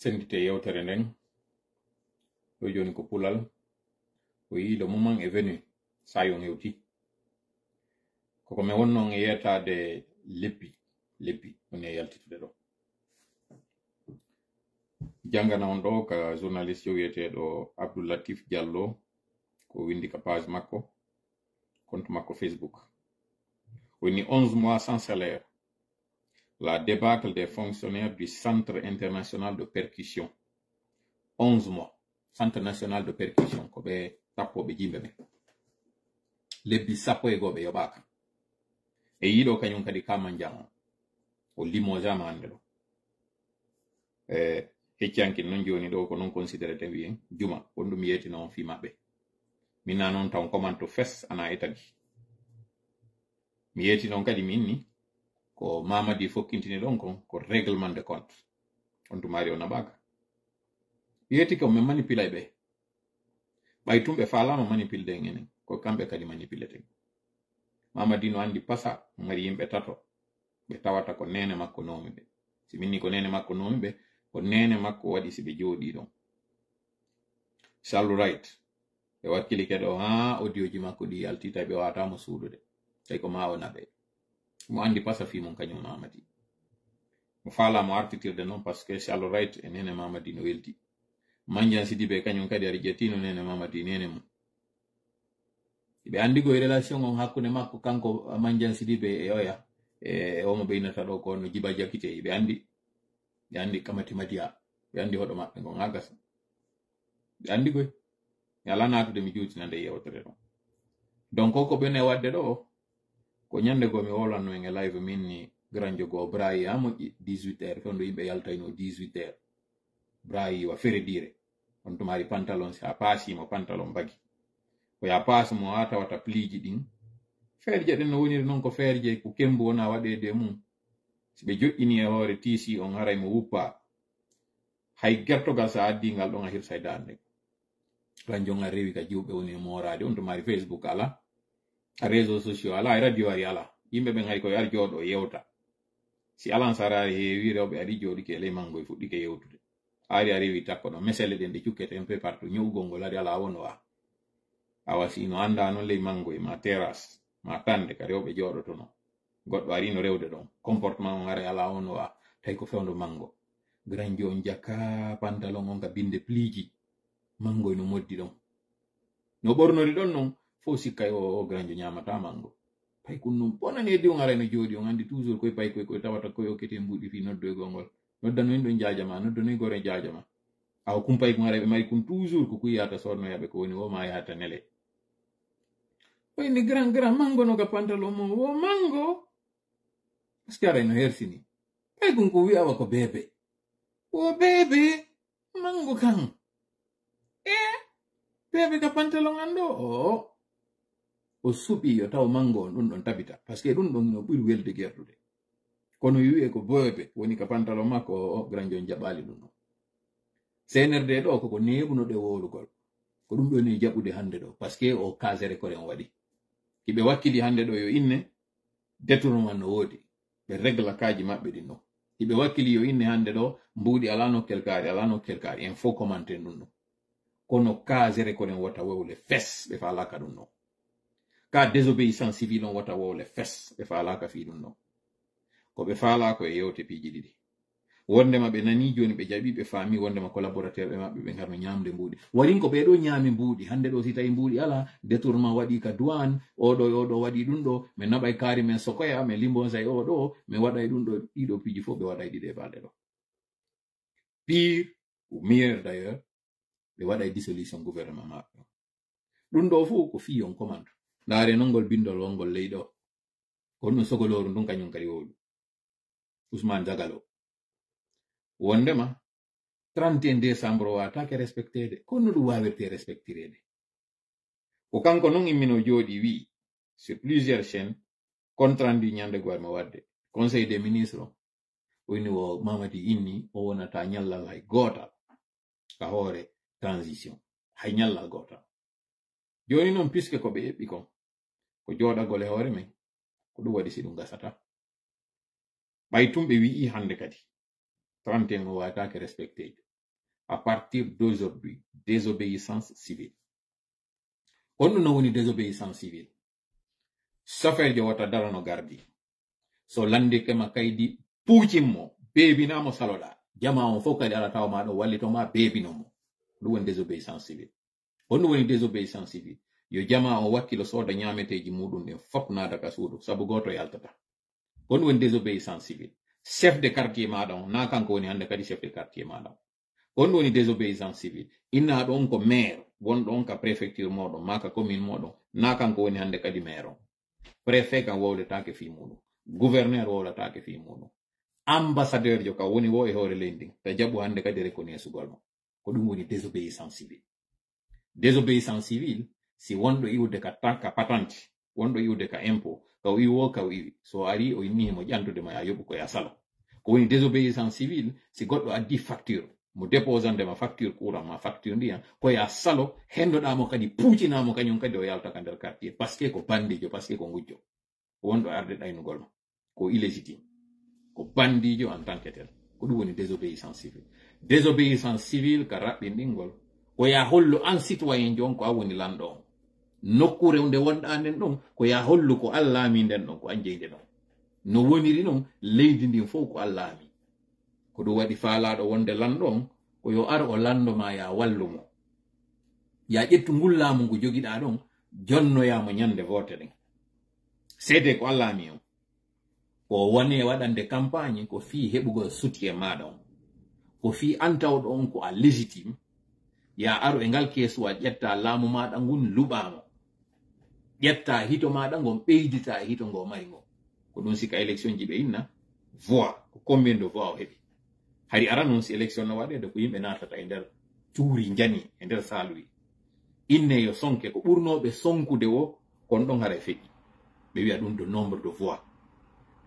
sendite yewtere nden ɗo joni ko pulal o yi le moment est venu sayon hewti koko mi wonno e yetade leppi on e yaltitude ɗo jangana on ɗo ka journaliste yo wiyeteɗo Abdou Latif Diallo ko windi ka page makko compte makko Facebook woni 11 mois sans salaire, la débâcle des fonctionnaires du Centre international de percussion. 11 mois. Centre national de percussion. Ko be tappo be jimbe me. Lebbi sappo e gobe yobaka. E yido kanyum kadi kamanjang. O limoja mande do. Heccianki non joni do ko non considerate wi juma wondu mi yeti non fi mabbe. Mina non taw komanto fes ana etagi. Mi yeti non kadi minni ko Mamadi fokkintini ɗon ko règlement de compte on tumari o nabaka yeti ko me manipulay ɓe ɓay tumɓe falama manipulde enen ko kamɓe kadi manipuleten Mamadi no andi pasa ngari yimɓe tato ɓe tawata ko nene makko nomi ɓe si minni ko nene makko nomi ɓe ko nene makko waɗi si ɓe jooɗi ɗon Shallu right ɓe wakkili keɗo ha audioji makko ɗi yaltita ɓe watamo suudude tay ko ma o naɓe mo andi pasa fi mon kañum Mamadi mo fala mo artitirde non parce que Shallu right e nene Mamadi no welti Mandiang Sidibé kañum kadi ari jettino nene Mamadi nene mum ɓe andi go relation on hakkunde makko kanko Mandiang Sidibé e oya e omo beynata ɗo ko no Djiba Diakité ɓe andi Kamati Madia ɓe andi hoɗo maɓɓe gon agasa ɓe andi goy mi ala natude mi juutina nde yewtere ɗon donc ko ɓene wadde ɗo ko nyande go mi wolanno en live minni grand jogo brayi ha moƴƴi 18h fondo yimɓe yaltayno 18h brayi wa feredire on to mari pantalon si a pasimo pantalon bagi ko ya pasmo ha tawata pliji ɗin feerje ɗen no woniri noon ko feerje ko kembu wona waɗede mum si ɓe joƴƴini e hoore tisi on haray mo wuppa hay gertogal sa addingal ɗon a hirsa e darde ranjon a rewi ka jiwɓe woni e morade on to mari Facebook ala réseaux sociaux ala radio ari ala yimɓe ɓen hay koye ar jooɗo yewta si alan sarari heewi rewɓe ari jooɗike ley mangoye fuɗɗike yewtude ari a rewi takko ɗo mesele ɗen ɗe cukkete un peu partout ñowgol ngol ari ala wono a wasino anda noon ley mangoye ma terrasse ma tande ka rewɓe jooɗotono goɗɗo ari no rewde ɗon comportement on ari ala wono tawi ko fewndo mango grand jo on jakka pantalon on ka binde pliji mangoye no moddi ɗon no ɓornori ɗon noon fo sikkay o granjo nyamata mango pay kun non bonani di on areno jodi on andi toujours koy pay koy tawata koy o kete mbudi fi noddo e gongol noddano en do jaajama noddo no gore jaajama aw kum pay kun arabe may kun toujours ko kuyata sorno yabe ko woni o ma yata nele pay ni grand mango no ga pantalon mo o mango skara no hersini pay kun ko wi awa ko bebe o bebe mango kan bebe ga pantalon ando o suɓi yo taw mango on ɗum ɗon tabita par ce que ɗum ɗon no ɓuri welde gertude kono wi'e ko boybe woni ka pantalon makko o granjo jaɓali ɗum ɗon senerde ɗo koko neɓuno ɗe wolugol ko ɗum ɗoni jaɓude hande ɗo par ce que o kasere kore on waɗi hiɓe wakkili hande ɗo yo inne détournement no woodi ɓe régla kaji maɓɓe ɗin ɗon hiɓe wakkili yo inne hande ɗo mbuuɗi ala nokkel kaari en fo commenté ɗum ɗon kono kasere koren wata wowle fes ɓe falaka ɗum ɗon ka désobéissance civile on wata wowle fes ɓe falaka fi ɗum ɗon ko ɓe falako e yewte piiji ɗiɗi wondema ɓe nani joni ɓe jaɓi ɓe faami wondema collaborateur ɓe maɓɓe ɓe garno ñamde mbuuɗi warin ko ɓeɗo ñaami mbuuɗi hande ɗo si tawi mbuuɗi ala détournement waɗi ka douane oɗo waɗi ɗum ɗo mi naɓay kaari men sokoya mi limbonsay oɗo mi waɗay ɗum ɗo ɗiɗo piiji fof ɓe waɗay ɗiɗe e balɗe ɗo pire ou meilleur d'ailleurs ɓe waɗay dissolution gouvernement maɓɓe ɗum ɗo fof ko fi on commande ndaare nongol bindol wongol ley ɗo ko ɗum sogoloru ndun kañum kadi wowɗu Ousmane Jagalo wondema 31 décembre o watake respectede kono ɗum wawirte respectirede ko kanko non immino jooɗi wi sur plusieurs chaînes compte rendu ñande goore mo wadde conseil des ministres woni o Mamadi inni o wonata ñallal hay gotal ka hoore transition hay ñallal gotal joni noon puisque ko ɓe eɓɓi kon ko jooɗagol e hoore men ko ɗum waɗi si ɗum gasata ɓay tum ɓe wi'i hande kadi 31 o watake respecté à partir d'aujourd'hui désobéissance civile on no woni désobéissance civile chauffeur jo wata darano gardi so landi kema kaydi puucimmo beebinamo saloɗa jama on fof kadi ala taw ma ɗo wallitoma beebinomo ɗum woni désobéissance civile on woni désobéissance civile yo jama on wakkilo sooda ñameteji muɗum ɗen fop naada ka suudu sabu goto yaltata on woni désobéissance civile chef de quartier maɗa on na kanko woni hande kadi chef de quartier maɗa on woni désobéissance civile inna ɗon ko maire wonɗo on ka préfecture moɗon maka commune moɗon na kanko woni hande kadi maire on préfet kan wowletake fi muɗum gouverneur wowlatake fi muɗum ambassadeur jo ka woni wo e hoore leydi ta jaɓu hande kadi reconnaissugol mo ko ɗum woni désobéissance civile désobéissance civile si wonɗo iwde ka patente wonɗo iwde ka impôt ka o iwo ka o iwi so ari o innihimo ƴantude ma ya yoɓu koya salo ko woni désobéissance civile si goɗɗo addi facture mo déposande ma facture courant ma facture ndiyan koya salo hendoɗamo kadi puucinamo kañum kadi o yalta ka nder quartier par ce que ko bandijo par ce que ko ngujjo wonɗo arde ɗaynugol ma ko illégitime ko bandijo en tant que tel ko ɗum woni désobéissance civile désobéissance civile ka raɓɓinɗingol ko ya hollu an citoyen jon ko a woni lanɗo on nokkure nde wonɗa nden ɗon ko ya hollu ko allaami nden ɗon ko an jeyde ɗon no woniri noon leydi ndin fof ko allaami ko ɗum waɗi faalaɗo wonde lanɗo on ko yo ar o lanndo ma ya wallumo ya ƴettu ngullaamu ngu jogiɗa ɗon jonnoyamo ñande vote ɗen seede ko allaami on ko woni waɗande campagne ko fii heɓugol soutien maɗa on ko fii antawɗo on ko a légitime ya aro e ngal keesuwa ƴetta laamu maɗa ngun luɓamo ƴetta hito maɗa ngon ɓeydita e hito ngo mari ngo ko ɗum sika élection ji ɓe inna voix ko combien de voix o heɓi hari ara noon si élection no waɗede ko yimɓe natata e nder cuuri jani e nder saaluyi inne yo sonke ko ɓurnoɓe sonkude o kon ɗon hara e feƴƴi ɓe wiya ɗum de nombre de voix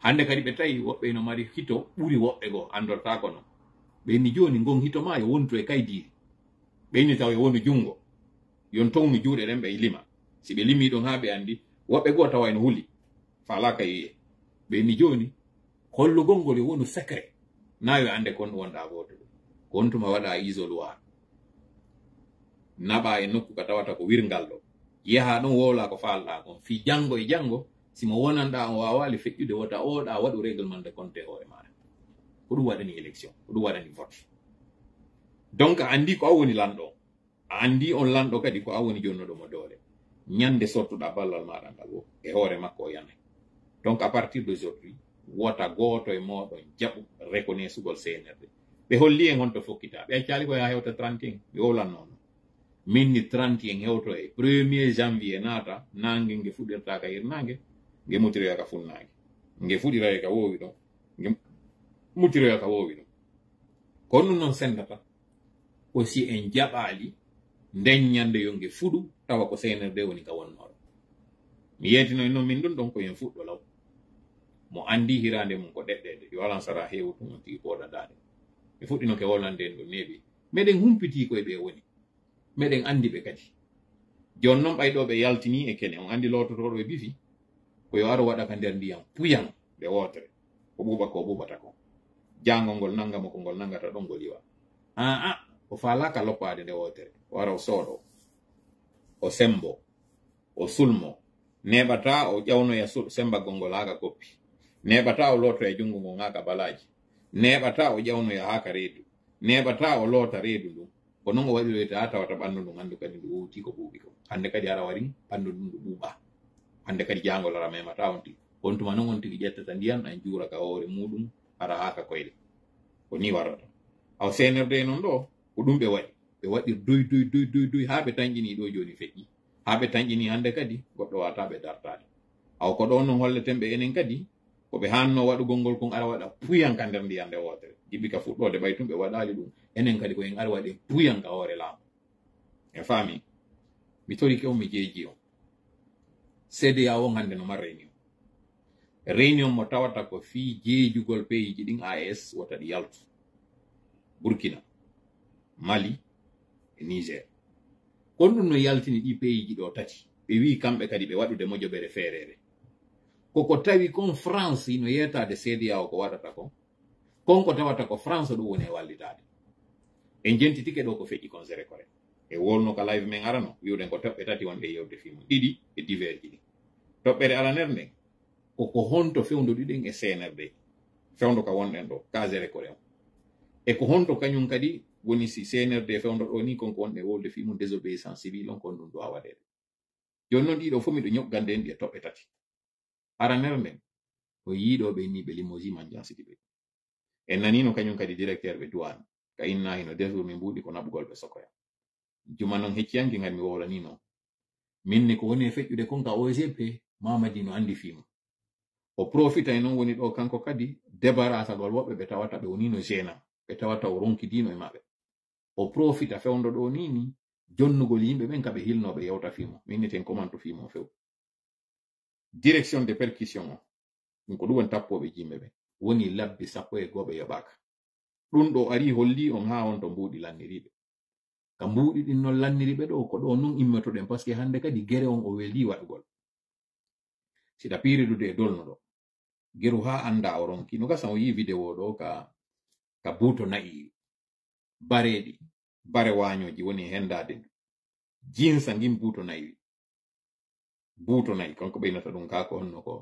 hande kadi ɓe tawi woɓɓe no mari hito ɓuri woɓɓe goo andortako noon ɓeyni joni ngon hito ma yo wontu e kaydiri ɓeyni taw yo wonu jungo yon townu juuɗe ɗen ɓe lima si ɓe limi ɗon ha ɓe andi woɓɓe goo tawa eno huli falaka yiye ɓeyni joni hollugol ngol yo wonu secret na yo ande kon wonɗa goto ɗum ko wontuma waɗa isoloir naɓa e nokku ka tawata ko wirngal ɗo yaha ɗon wowla ko falɗa kon fi janngo e janngo simo wonanɗa on wawali feƴƴude wota oɗa waɗu réglement de compte hoore maɗa ko ɗum waɗani élection ko ɗum waɗani vote donc a andi ko a woni lanɗo a andi on lanɗo kadi ko a woni jonnoɗomo doole ñande sottuɗa ballal maɗa ngal wo e hoore makko o yanay donc à partir d'aujourd'hui wota goto e moɗon jaɓu reconnaissugol CNRD ɓe holli en honto fokkita ɓe accali ko ya hewta 31 ɓe wowlannono min ni 31 hewto e 1er janvier naata nangue nge fuɗirta ka hirnangue nge mutiroya ka funnangue nge fuɗira ka wowi ɗon nge mutiroya ka wowi ɗon ko ɗum noon sendata aussi en jaɓali nden ñande yo nge fuɗu tawa ko CNRD woni ka wonnoɗo mi yetinoy noon min ɗum ɗon ko yen fuɗɗo law mo andi hirande mum ko ɗeɗɗede yo alan sara hewtu on tigi poɗaɗaɗe ɓe fuɗɗino ke wollande en ɗo neeɓi meɗen humpiti koye ɓe woni meɗen andi ɓe kadi jon noon ɓayɗo ɓe yaltini e kene on andi lototoɗo e bifi ko yo aro waɗa ka nder ndiyam puyan ɓe wotere ko ɓuuɓa ko ɓuuɓata ko jangol ngol nangamo ko ngol nangata ɗon ngol yiwa o falaka loppade nde wotere o ara o sooɗo o sembo o sulmo neɓata o ƴawnoya sembagol ngol haka koppi neɓata o loto e jungo ngol haka balaji neɓata o ƴawnoya haka reedu neɓata o loota reedu ndun ko noon o waɗiroyta ha tawata ɓandu ndun andu kadi ndu wowti ko ɓuuɓi ko hande kadi ara wari ɓandu ndun ndu ɓuuɓa hande kadi jangol ara memata on tigi on tuma noon on tigi ƴettata ndiyam ɗan juura ka hoore muɗum ara haka koyɗe ko ni warata aw CNRD noon ɗo ko ɗum ɓe waɗi doy ha ɓe tañƴini ɗo joni feƴƴi ha ɓe tañƴini hande kadi goɗɗo wata ɓe dartade aw ko ɗon noon holleten ɓe enen kadi ko ɓe hanno waɗugol ngol kon ara waɗa puyanka nder ndiyam nde wotere jiɓi ka fuɗɗode ɓay tum ɓe waɗali ɗum enen kadi ko en ara waɗe puyanka hoore laamu e faami mi torike on mi jeeji on CEDEAO on hande no mar réunion mo tawata ko fi jeejugol pays ji ɗin AES wota ɗi yaltu Burkina Mali e Niger kon ɗum no yaltini ɗi pays ji ɗo tati ɓe wi kamɓe kadi ɓe waɗude moƴoɓere feerere koko tawi kon France ino yetade CEDEAO ko waɗata kon ko tawata ko France ɗum woni e wallitade en jentitike ɗo ko feƴƴi kon sere kore e wolno ka live men arano wiwɗen ko toɓɓe tati wonde yewde fimu ɗiɗi e diverji ɗi toɓɓere alaner nden koko honto fewdoɗiɗen e CNRD fewdo ka wonɗen ɗo ka sere kore on e ko honto kañum kadi woni si CNRD fewdo ɗo ni konko wonɗe wolde fimu désobéissance civil on kon ɗum ɗo a waɗede joni noon ɗiɗo fof miɗo ñoggande en ɗi e toɓɓe tati araner nden o yiiɗoɓe ni ɓe limousine manjansidi ɓe en nanino kañum kadi directeur ɓe douane ka inna hino desur min mbuɗi ko naɓugol ɓe sokoya juma noon hecciyanki ngam mi wolani noon minne ko woni e feƴƴude kon ka OGP Mamadi no andi fimu o profita e noon woni ɗo kanko kadi débarrassagol woɓɓe ɓe tawata ɓe wonino gênant ɓe tawata o ronkidino e maɓɓe o profita fewdo ɗo ni jonnugol yimɓe ɓen kaɓe hilnoɓe yewta fimu minni ten commande fimu few direction de percussion o ɗum ko ɗum woni tappoɓe jimɓe ɓe woni labbi 15 yoɓaka ɗum ɗo ari holli on ha on to mbuɗi lanniriɓe ka mbuɗi ɗin non lanniriɓe ɗo ko ɗo non immetoɗen par ce que hande kadi gere on o weli waɗugol siɗa piridude e dolno ɗo geru ha anda o ronki no gasa o yi vidéo ɗo ka buuto na'i bareɗi bare wañoji woni hendade jinsa ngim buuto na'i kanko ɓeynata ɗum ka ko honno ko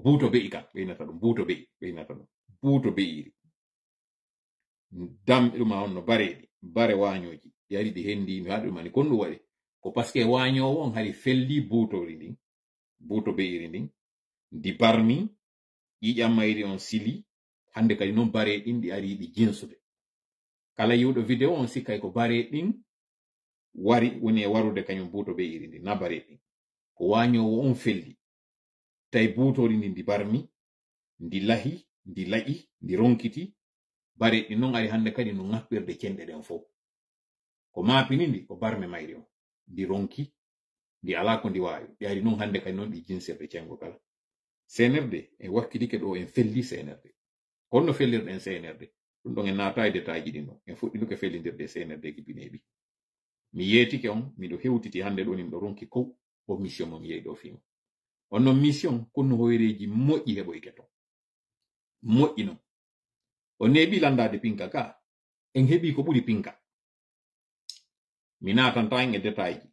buuto be'i kan ɓeynata ɗum buuto be'i ɓeynata ɗum buuto be'iri damɓe ɗuma honno bareɗi bare wañoji yari ɗi hendi mi haɗi ɗumani kon ɗum waɗi ko par ce que wañowo on hari felli buutori ndin buuto be'iri ndin ndi barmi ƴiƴammayri on sili hande kadi noon bare ɗin ɗi ari ɗi jinsude kala yiwɗo vidéo on sikkay ko bare ɗin wari woni e warude kañum buuto be'iri ndin na bare ɗin ko wañowo on felli tawi buutori ndi ndi barmi ndi lahi ndi laƴi ndi ronkiti bare ɗi noon ari hande kadi no ŋappirde cenɗe ɗen fof ko maapini ndi ko barme mayri on ndi ronki ndi ala ko ndi wawi ɗi ari noon hande kadi noon ɗi jinsirde cengo kala CNRD en wakkilike ɗo en felli CNRD honno fellirɗen CNRD ɗum ɗon en naata e détail ji ɗin ɗon en fuɗɗinuke fellidirde CNRD ki bineɓi mi yeetike on miɗo hewtiti hande ɗo ni miɗo ronki kow o mission mo mi yehi ɗo fima on noon mission konno hoyreji moƴƴi heɓoyke to moƴƴi noon o neeɓi landade pinka ka en heɓi ko ɓuri pinka mi natanta en e détail ji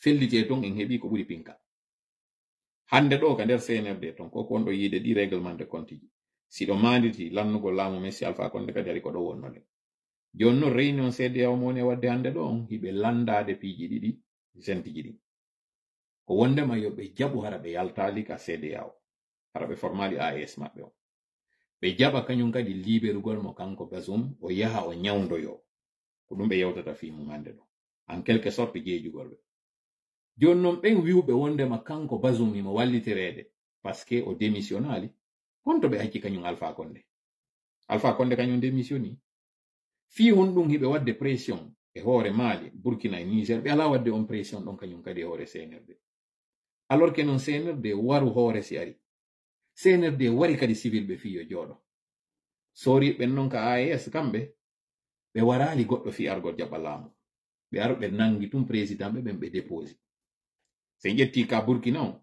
fellite ton en heɓi ko ɓuri pinka hande ɗo ka nder CNRD ton koko wonɗo yiide ɗi réglement de compte ji siɗo manditi lannugol laamu Messi Alpha Condé kadi ari ko ɗo wonnode joni noon réunion CEDEAO mo woni e wadde hande ɗo on hiɓe landade piiji ɗiɗi gentiji ɗin ko wondema yoɓe jaɓu hara ɓe yaltali ka CEDEAO hara ɓe formali AES maɓɓe o ɓe jaɓa kañum kadi liberugol mo kanko Bazoum o yaha o ñawdoyo ko ɗum ɓe yewtata fimum hande ɗo en quelque sorte jeejugol ɓe joni noon ɓen wiwɓe wondema kanko Bazoum imo wallitirede par ce que o démissionnali honto ɓe acci kañum Alpha Condé kañum démissionni fi hon ɗum hiɓe wadde pression e hoore Mali Burkina e Niger ɓe ala wadde on pression ɗon kañum kadi e hoore CNRD alors que noon CNRD waru hoore si ari CNRD wari kadi civil ɓe fiyo jooɗo sori ɓen noon ka AES kamɓe ɓe warali goɗɗo fi argol jaɓa laamu ɓe aro ɓe nangi tum président ɓe ɓen ɓe déposi se ƴetti ka Burkina on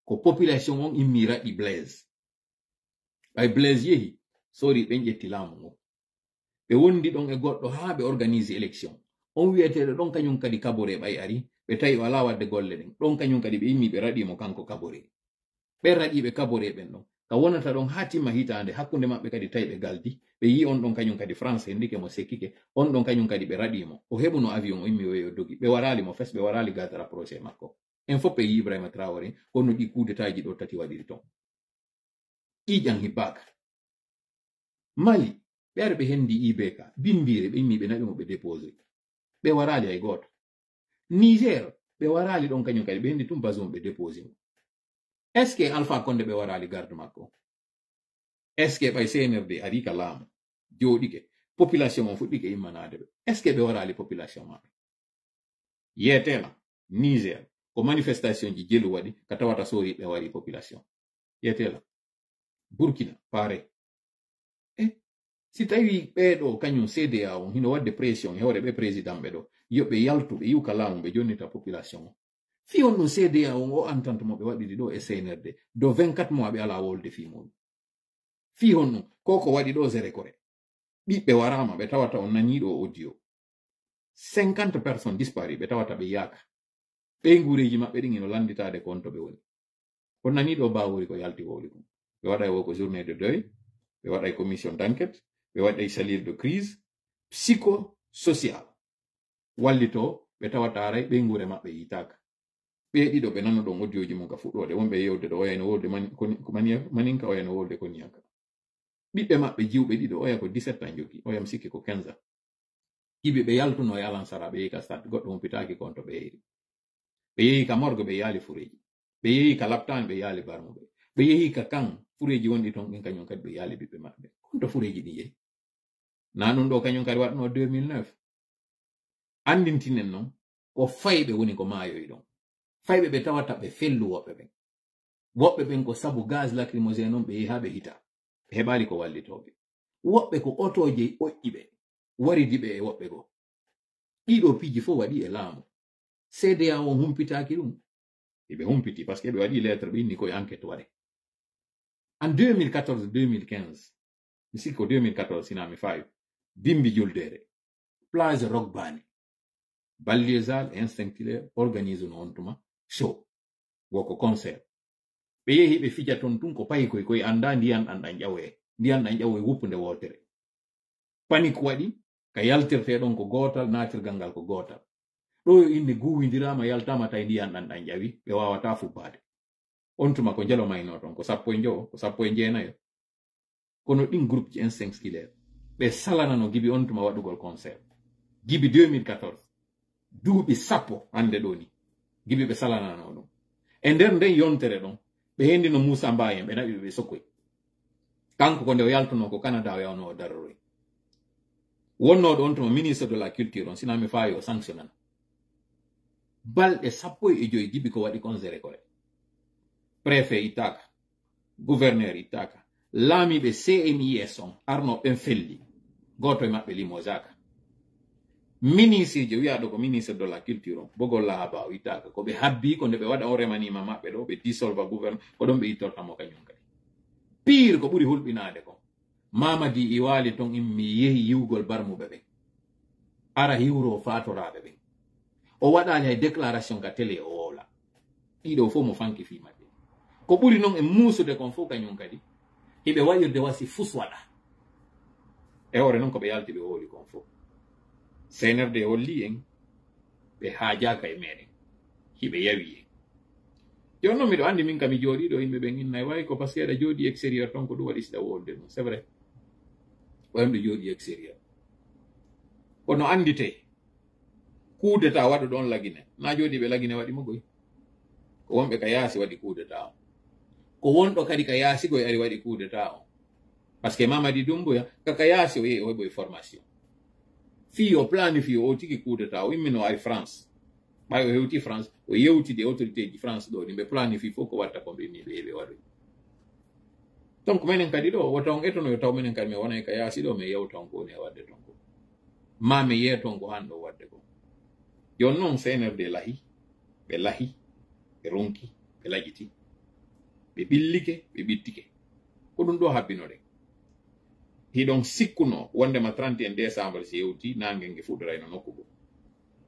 ko population on immi raɓi Blaise ɓay Blaise yehi sori ɓen ƴetti laamu ngo ɓe wondi ɗon e goɗɗo ha ɓe organise élection on wiyeteɗo ɗon kañum kadi Kabore ɓay ari ɓe tawi o ala wadde golle ɗen ɗon kañum kadi ɓe immi ɓe raɗimo kanko Kabore ɓen raɗiɓe Kabore ɓen ɗon ka wonata ɗon ha timma hitande hakkunde maɓɓe kadi tawi ɓe galdi ɓe yi on ɗon kañum kadi France hendike mo sekkike on ɗon kañum kadi ɓe raɗimo o heɓuno avion o immi o yo dogi ɓe warali mo fes ɓe warali gade rapproché makko en fof ɓe yi Ibrahima Traoré honno ɗi coup d'état ji ɗo tati waɗiri ton ƴiƴan hibbaka Mali ɓe ari ɓe hendi IBK bimbire ɓe immi ɓe naɓimo ɓe déposé ɓe warali hay goto Niger ɓe warali ɗon kañum kadi ɓe hendi tum Bazoum ɓe déposé mo est ce que Alpha Condé ɓe warali garde makko est ce que ɓay CNRD ari ka laamu jooɗike population on fuɗɗike immanade ɓe est ce que ɓe warali population maɓɓe yeetela Niger ko manifestation ji jelu waɗi ka tawata sori ɓe wari population yeetela Burkina pareil si tawi ɓeɗo kañum CEDEAO on hino wadde pression e hoore ɓe président ɓe ɗo yoɓe yaltu ɓe yiwka laamu ɓe jonnita population o fi on ɗum CEDEAO o entente mo ɓe waɗiri ɗo e CNRD do 24 mois ɓe ala wolde fi muɗum fi hon ɗum koko waɗi ɗo zere kore ɓiɓɓe warama ɓe tawata on naniɗo audio 50 personnes dispari ɓe tawata ɓe yaaka ɓe ngureji maɓɓe ɗin ino landitade konto ɓe woni on nani ɗo bawori ko yalti wowli ɗum ɓe waɗay wo ko journée de deuil ɓe waɗay commission d'enquête ɓe waɗay salir de crise psychosocial wallito ɓe tawata ray ɓe ngure maɓɓe yitaka ɓe ɗiɗo ɓe nano ɗon audioji mum ka fuɗɗode wonɓe yewde ɗo oyano wolde maninka oyano wolde ko niyaka ɓiɓɓe maɓɓe jiwɓe ɗiɗo oya ko 17 ans joggi oyam sikki ko 15 ans yiɓe ɓe yaltuno e alansara ɓe yehi ka stade goɗɗo humpitaki konto ɓe yehi ɓe yehi ka morgue ɓe yaali fureji ɓe yehi ka laptane ɓe yaali barmuɓe ɓe yehi ka kan fureji wonɗi ton ɗin kañum kadi ɓe yaali ɓiɓɓe maɓɓe konto fureji ɗi yehi na ɗum ɗo kañum kadi waɗno 2009 andintinen noon ko fayɓe woni ko maayoyi ɗon fayɓe ɓe tawata ɓe fellu woɓɓe ɓen ko sabu gaz lacrymogène on ɓe yehi ha ɓe hita ɓe heɓali ko wallitoɓe woɓɓe ko otoje oƴƴiɓe waridi ɓe e woɓɓe go ɗiɗo piji fof waɗi e laamu CDA on humpitaki ɗum ɓe humpiti par ce que ɓe waɗi lettre ɓe inni koye enquête waɗe en 2014 2015 mi sikki ko 2014 sinami fawi bimbi juldere plage rogbani balliésal instinctilaire organise no on tuma show woko concert ɓe yehi ɓe fija ton tun ko payi koye anda ndiyan ɗan ɗan ƴawoye wuppude wotere panique waɗi ka yaltirte ɗon ko gotal natirgal ngal ko gotal ɗo yo inde guwidirama yaltama tawi ndiyan ɗan ɗan ƴawi ɓe wawata fubbade on tuma ko jalo mayno ton ko 15 ko 19 kono ɗin groupe ji instinctilaire ɓe salanano gibi on tuma waɗugol concert gibi 2014 duuɓi 10 hande ɗo ni gibi ɓe salanano ɗum e nder nden yontere ɗon ɓe hendino Moussa Mbaye ɓe naɓi ɓe sokkoy kanko ko nde o yaltuno ko Canada o yawno o daroroy wonnoɗo on tuma ministre de la culture on sinami fawi o sanctionnana balɗe 15 gibi ko waɗi concert kore préfet ittaka gouverneur ittaka laamiɓe CNIS on arno ɓen felli goto e maɓɓe limosaka ministre je wiyaɗo ko ministre de la culture on bogol lahaba o ittaka ko ɓe habbi ko nde ɓe waɗa o remanima maɓɓe ɗo ɓe dissolva gouverneur ko ɗon ɓe ittortamo kañum kadi pire ko ɓuri hulɓinade ko Mamadi Iwali ton mi yehi yiwgol barmuɓe ɓen ara hiwro fatoraɓe ɓen o waɗali hay déclaration ka télé o wowla ɗiɗo fof mo fanki fi maɓɓe ko ɓuri noon e muusude kon fof kañum kadi hiɓe wayirde wasi fus waɗa e hoore noon ko ɓe yalti ɓe woli kon fof CNRD holli en ɓe haajaka e meɗen hiɓe yawi en joni noon miɗo andi min kam mi jooɗiɗo yimɓe ɓen innayi wawi ko par ce que aɗa jooɗi extérieur ton ko ɗum waɗi siɗa wolde ɗum c'est vrai wayimɓe jooɗi extérieur kono andite kuudeta waɗu ɗon lagine na jooɗi ɓe lagine waɗi mo goy ko wonɓe ka yaasi waɗi kuudeta on ko wonɗo kadi ka yaasi goye ari waɗi kuudeta on par ce que Mamadi Doumbouya kaka yaasi o yehi o heɓoye formation fi o planifie o tigi kuudeta o immino ari France ɓay o hewti France o yewtide autorité ji France ɗo ni ɓe planifie fof ko watta ko ɓe mi ɓe heɓe waɗoy donc minen kadi ɗo o taw etono yo taw minen kadi mi wonay ka yaasi ɗo mi yewtan ko woni e wadde ton ko ma mi yeeton ko han ɗo wadde ko joni noon CNRD lahi ɓe ronki ɓe laƴiti ɓe ɓillike ɓe ɓittike ko ɗum ɗo habbinode hiɗon sikkuno wondema 31 décembre si yewti nangel nge fuɗɗorayno nokku go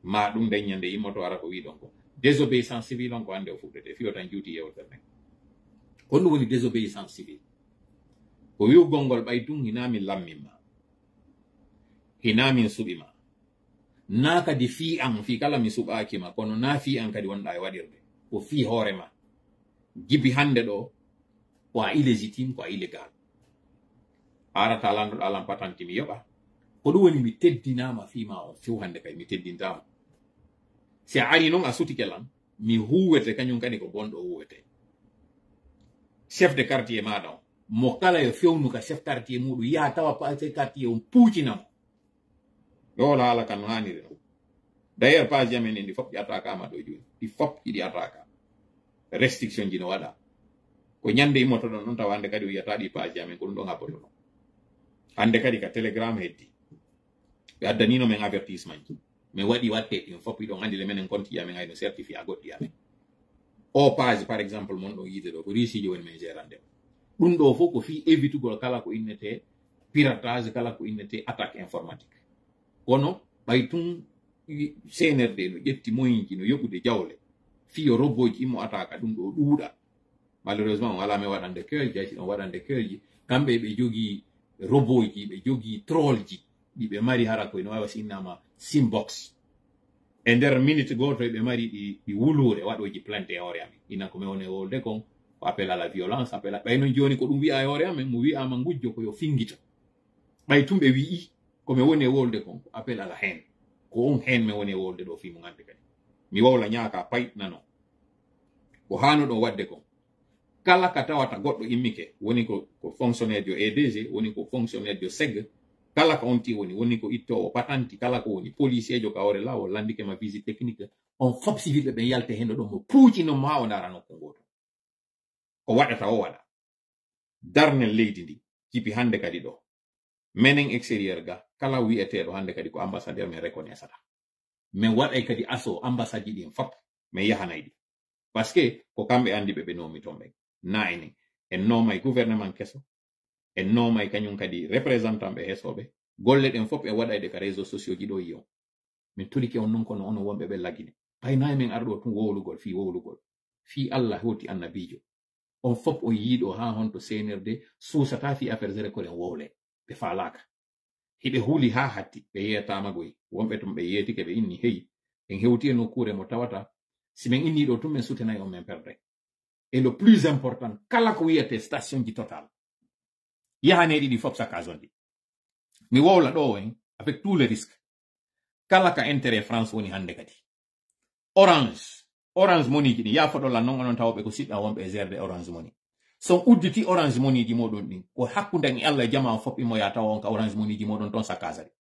ma ɗum daññande yimmoto ara ko wiɗon ko désobéissance civile on ko hande o fuɗɗete fiyo tan juuti yewtere nden ko ɗum woni désobéissance civile ko wiwgol ngol ɓay tun hinamin lammimma hinamin suɓima na kadi fi an fi kala mi suɓakima kono na fi an kadi wonɗa e waɗirde ko fi hoorema gibi hande ɗo ko a illégitime ko a illégal arata lanɗoɗa alan patanti mi yoɓa ko ɗum woni mi teddinama fima on few hande kay mi teddintama si a ari noon a sutike lan mi huwete kañum kadi ko gonɗo huwete chef de quartier maɗa on mo kala yo fewnu ka chef quartier muɗum yaha tawa chef quartier on puucinamo yo wala haala kan no haniri noon d' ailleurs page amen en ɗi fof ɗi atakama ɗo joni ɗi fof ɗiɗi ataka restriction ji no waɗa ko ñande immoto ɗon ɗon tawa hande kadi wiyata ɗi page amen ko ɗum ɗon habboto ɗon hande kadi ka télégramme heddi ɓe addanino men avertissement ji min waɗi watte ɗin fof ɗon andi le menen compte amen hayno certifié a goɗɗi amen o page par exemple mon ɗon yiide ɗo ko risiji woni men gérande ɗum ɗo fof ko fi évitugol kala ko innete piratage kala ko innete attaque informatique kono ɓay tun senerde no ƴetti moyinji no yoɓude jawle fiyo robboji immo ataka ɗum ɗo ɗuuɗa malheureusement on wala me waɗande keulji haysi ɗon waɗande keulji kamɓe ɓe jogii robboji ɓe jogii trollji ɗi ɓe mari hara koye no wawa sinnama simbox e nder minute goto ɓe mari ɗi wulure waɗoji plante e hoore amen ina ko mi woni wolde kon ko appel à la violence appel ɓayno joni ko ɗum wi'a e hoore amen mo wi'ama ngujjo ko yo fingita ɓay tum ɓe wi'i komi woni e wolde kon ko appel à la haine ko on hen mi woni e wolde ɗo fimo gande kadi mi wawla ñaaka payɗnano ko hanuɗo wadde kon kala ka tawata goɗɗo immike woni ko fonctionnaire jo EDG woni ko fonctionnaire jo SEG kala ko onti woni ko ittowo patanti kala ko woni policier jo ka wore lawol landike ma visite technique on fop civil ɓe yalte hendo ɗon mo puuci no ma o darano ko goto ko waɗata o waɗa darnel leydi ndi jipi hande kadi ɗo menen extérieur ga kala wi'eteɗo hande kadi ko ambassadeur min reconnaissata min waɗay kadi aso ambassade ji ɗin fop min yahanay ɗi par ce que ko kamɓe andi ɓe nomi ton ɓen na enen en nomay gouvernement keso en nomay kañum kadi représentant ɓe hesoɓe golle ɗen fop e waɗayde ka réseaux sociaux ji ɗo yi on min tulike on non kono ono wonɓe ɓe lagine paynayi min arɗo tun wowlugol fi Allah hoti annabijo on fop on yiiɗo ha honto senirde suusata fi affaire zére koren wowle ɓe falaka hiɓe huuli ha hatti ɓe yeyatamagoy wonɓe tum ɓe yeytike ɓe inni heyi en hewti e nokkure mo tawata si min inni ɗo tum min sutenayi on min perde et le plus important kala ko wiyete station ji total yahaneɗi ɗi fop saccage ɗi mi wowla ɗo en avec tout le risque kala ka intérêt France woni hande kadi orange money ji ɗi yafoɗolla non onon tawoɓe ko siɗɗa wonɓe gerde orange money son udditi orange money ji moɗon ɗin ko hakkude e Allah e jama fop imo ya tawa on ka orange money ji moɗon ton saccage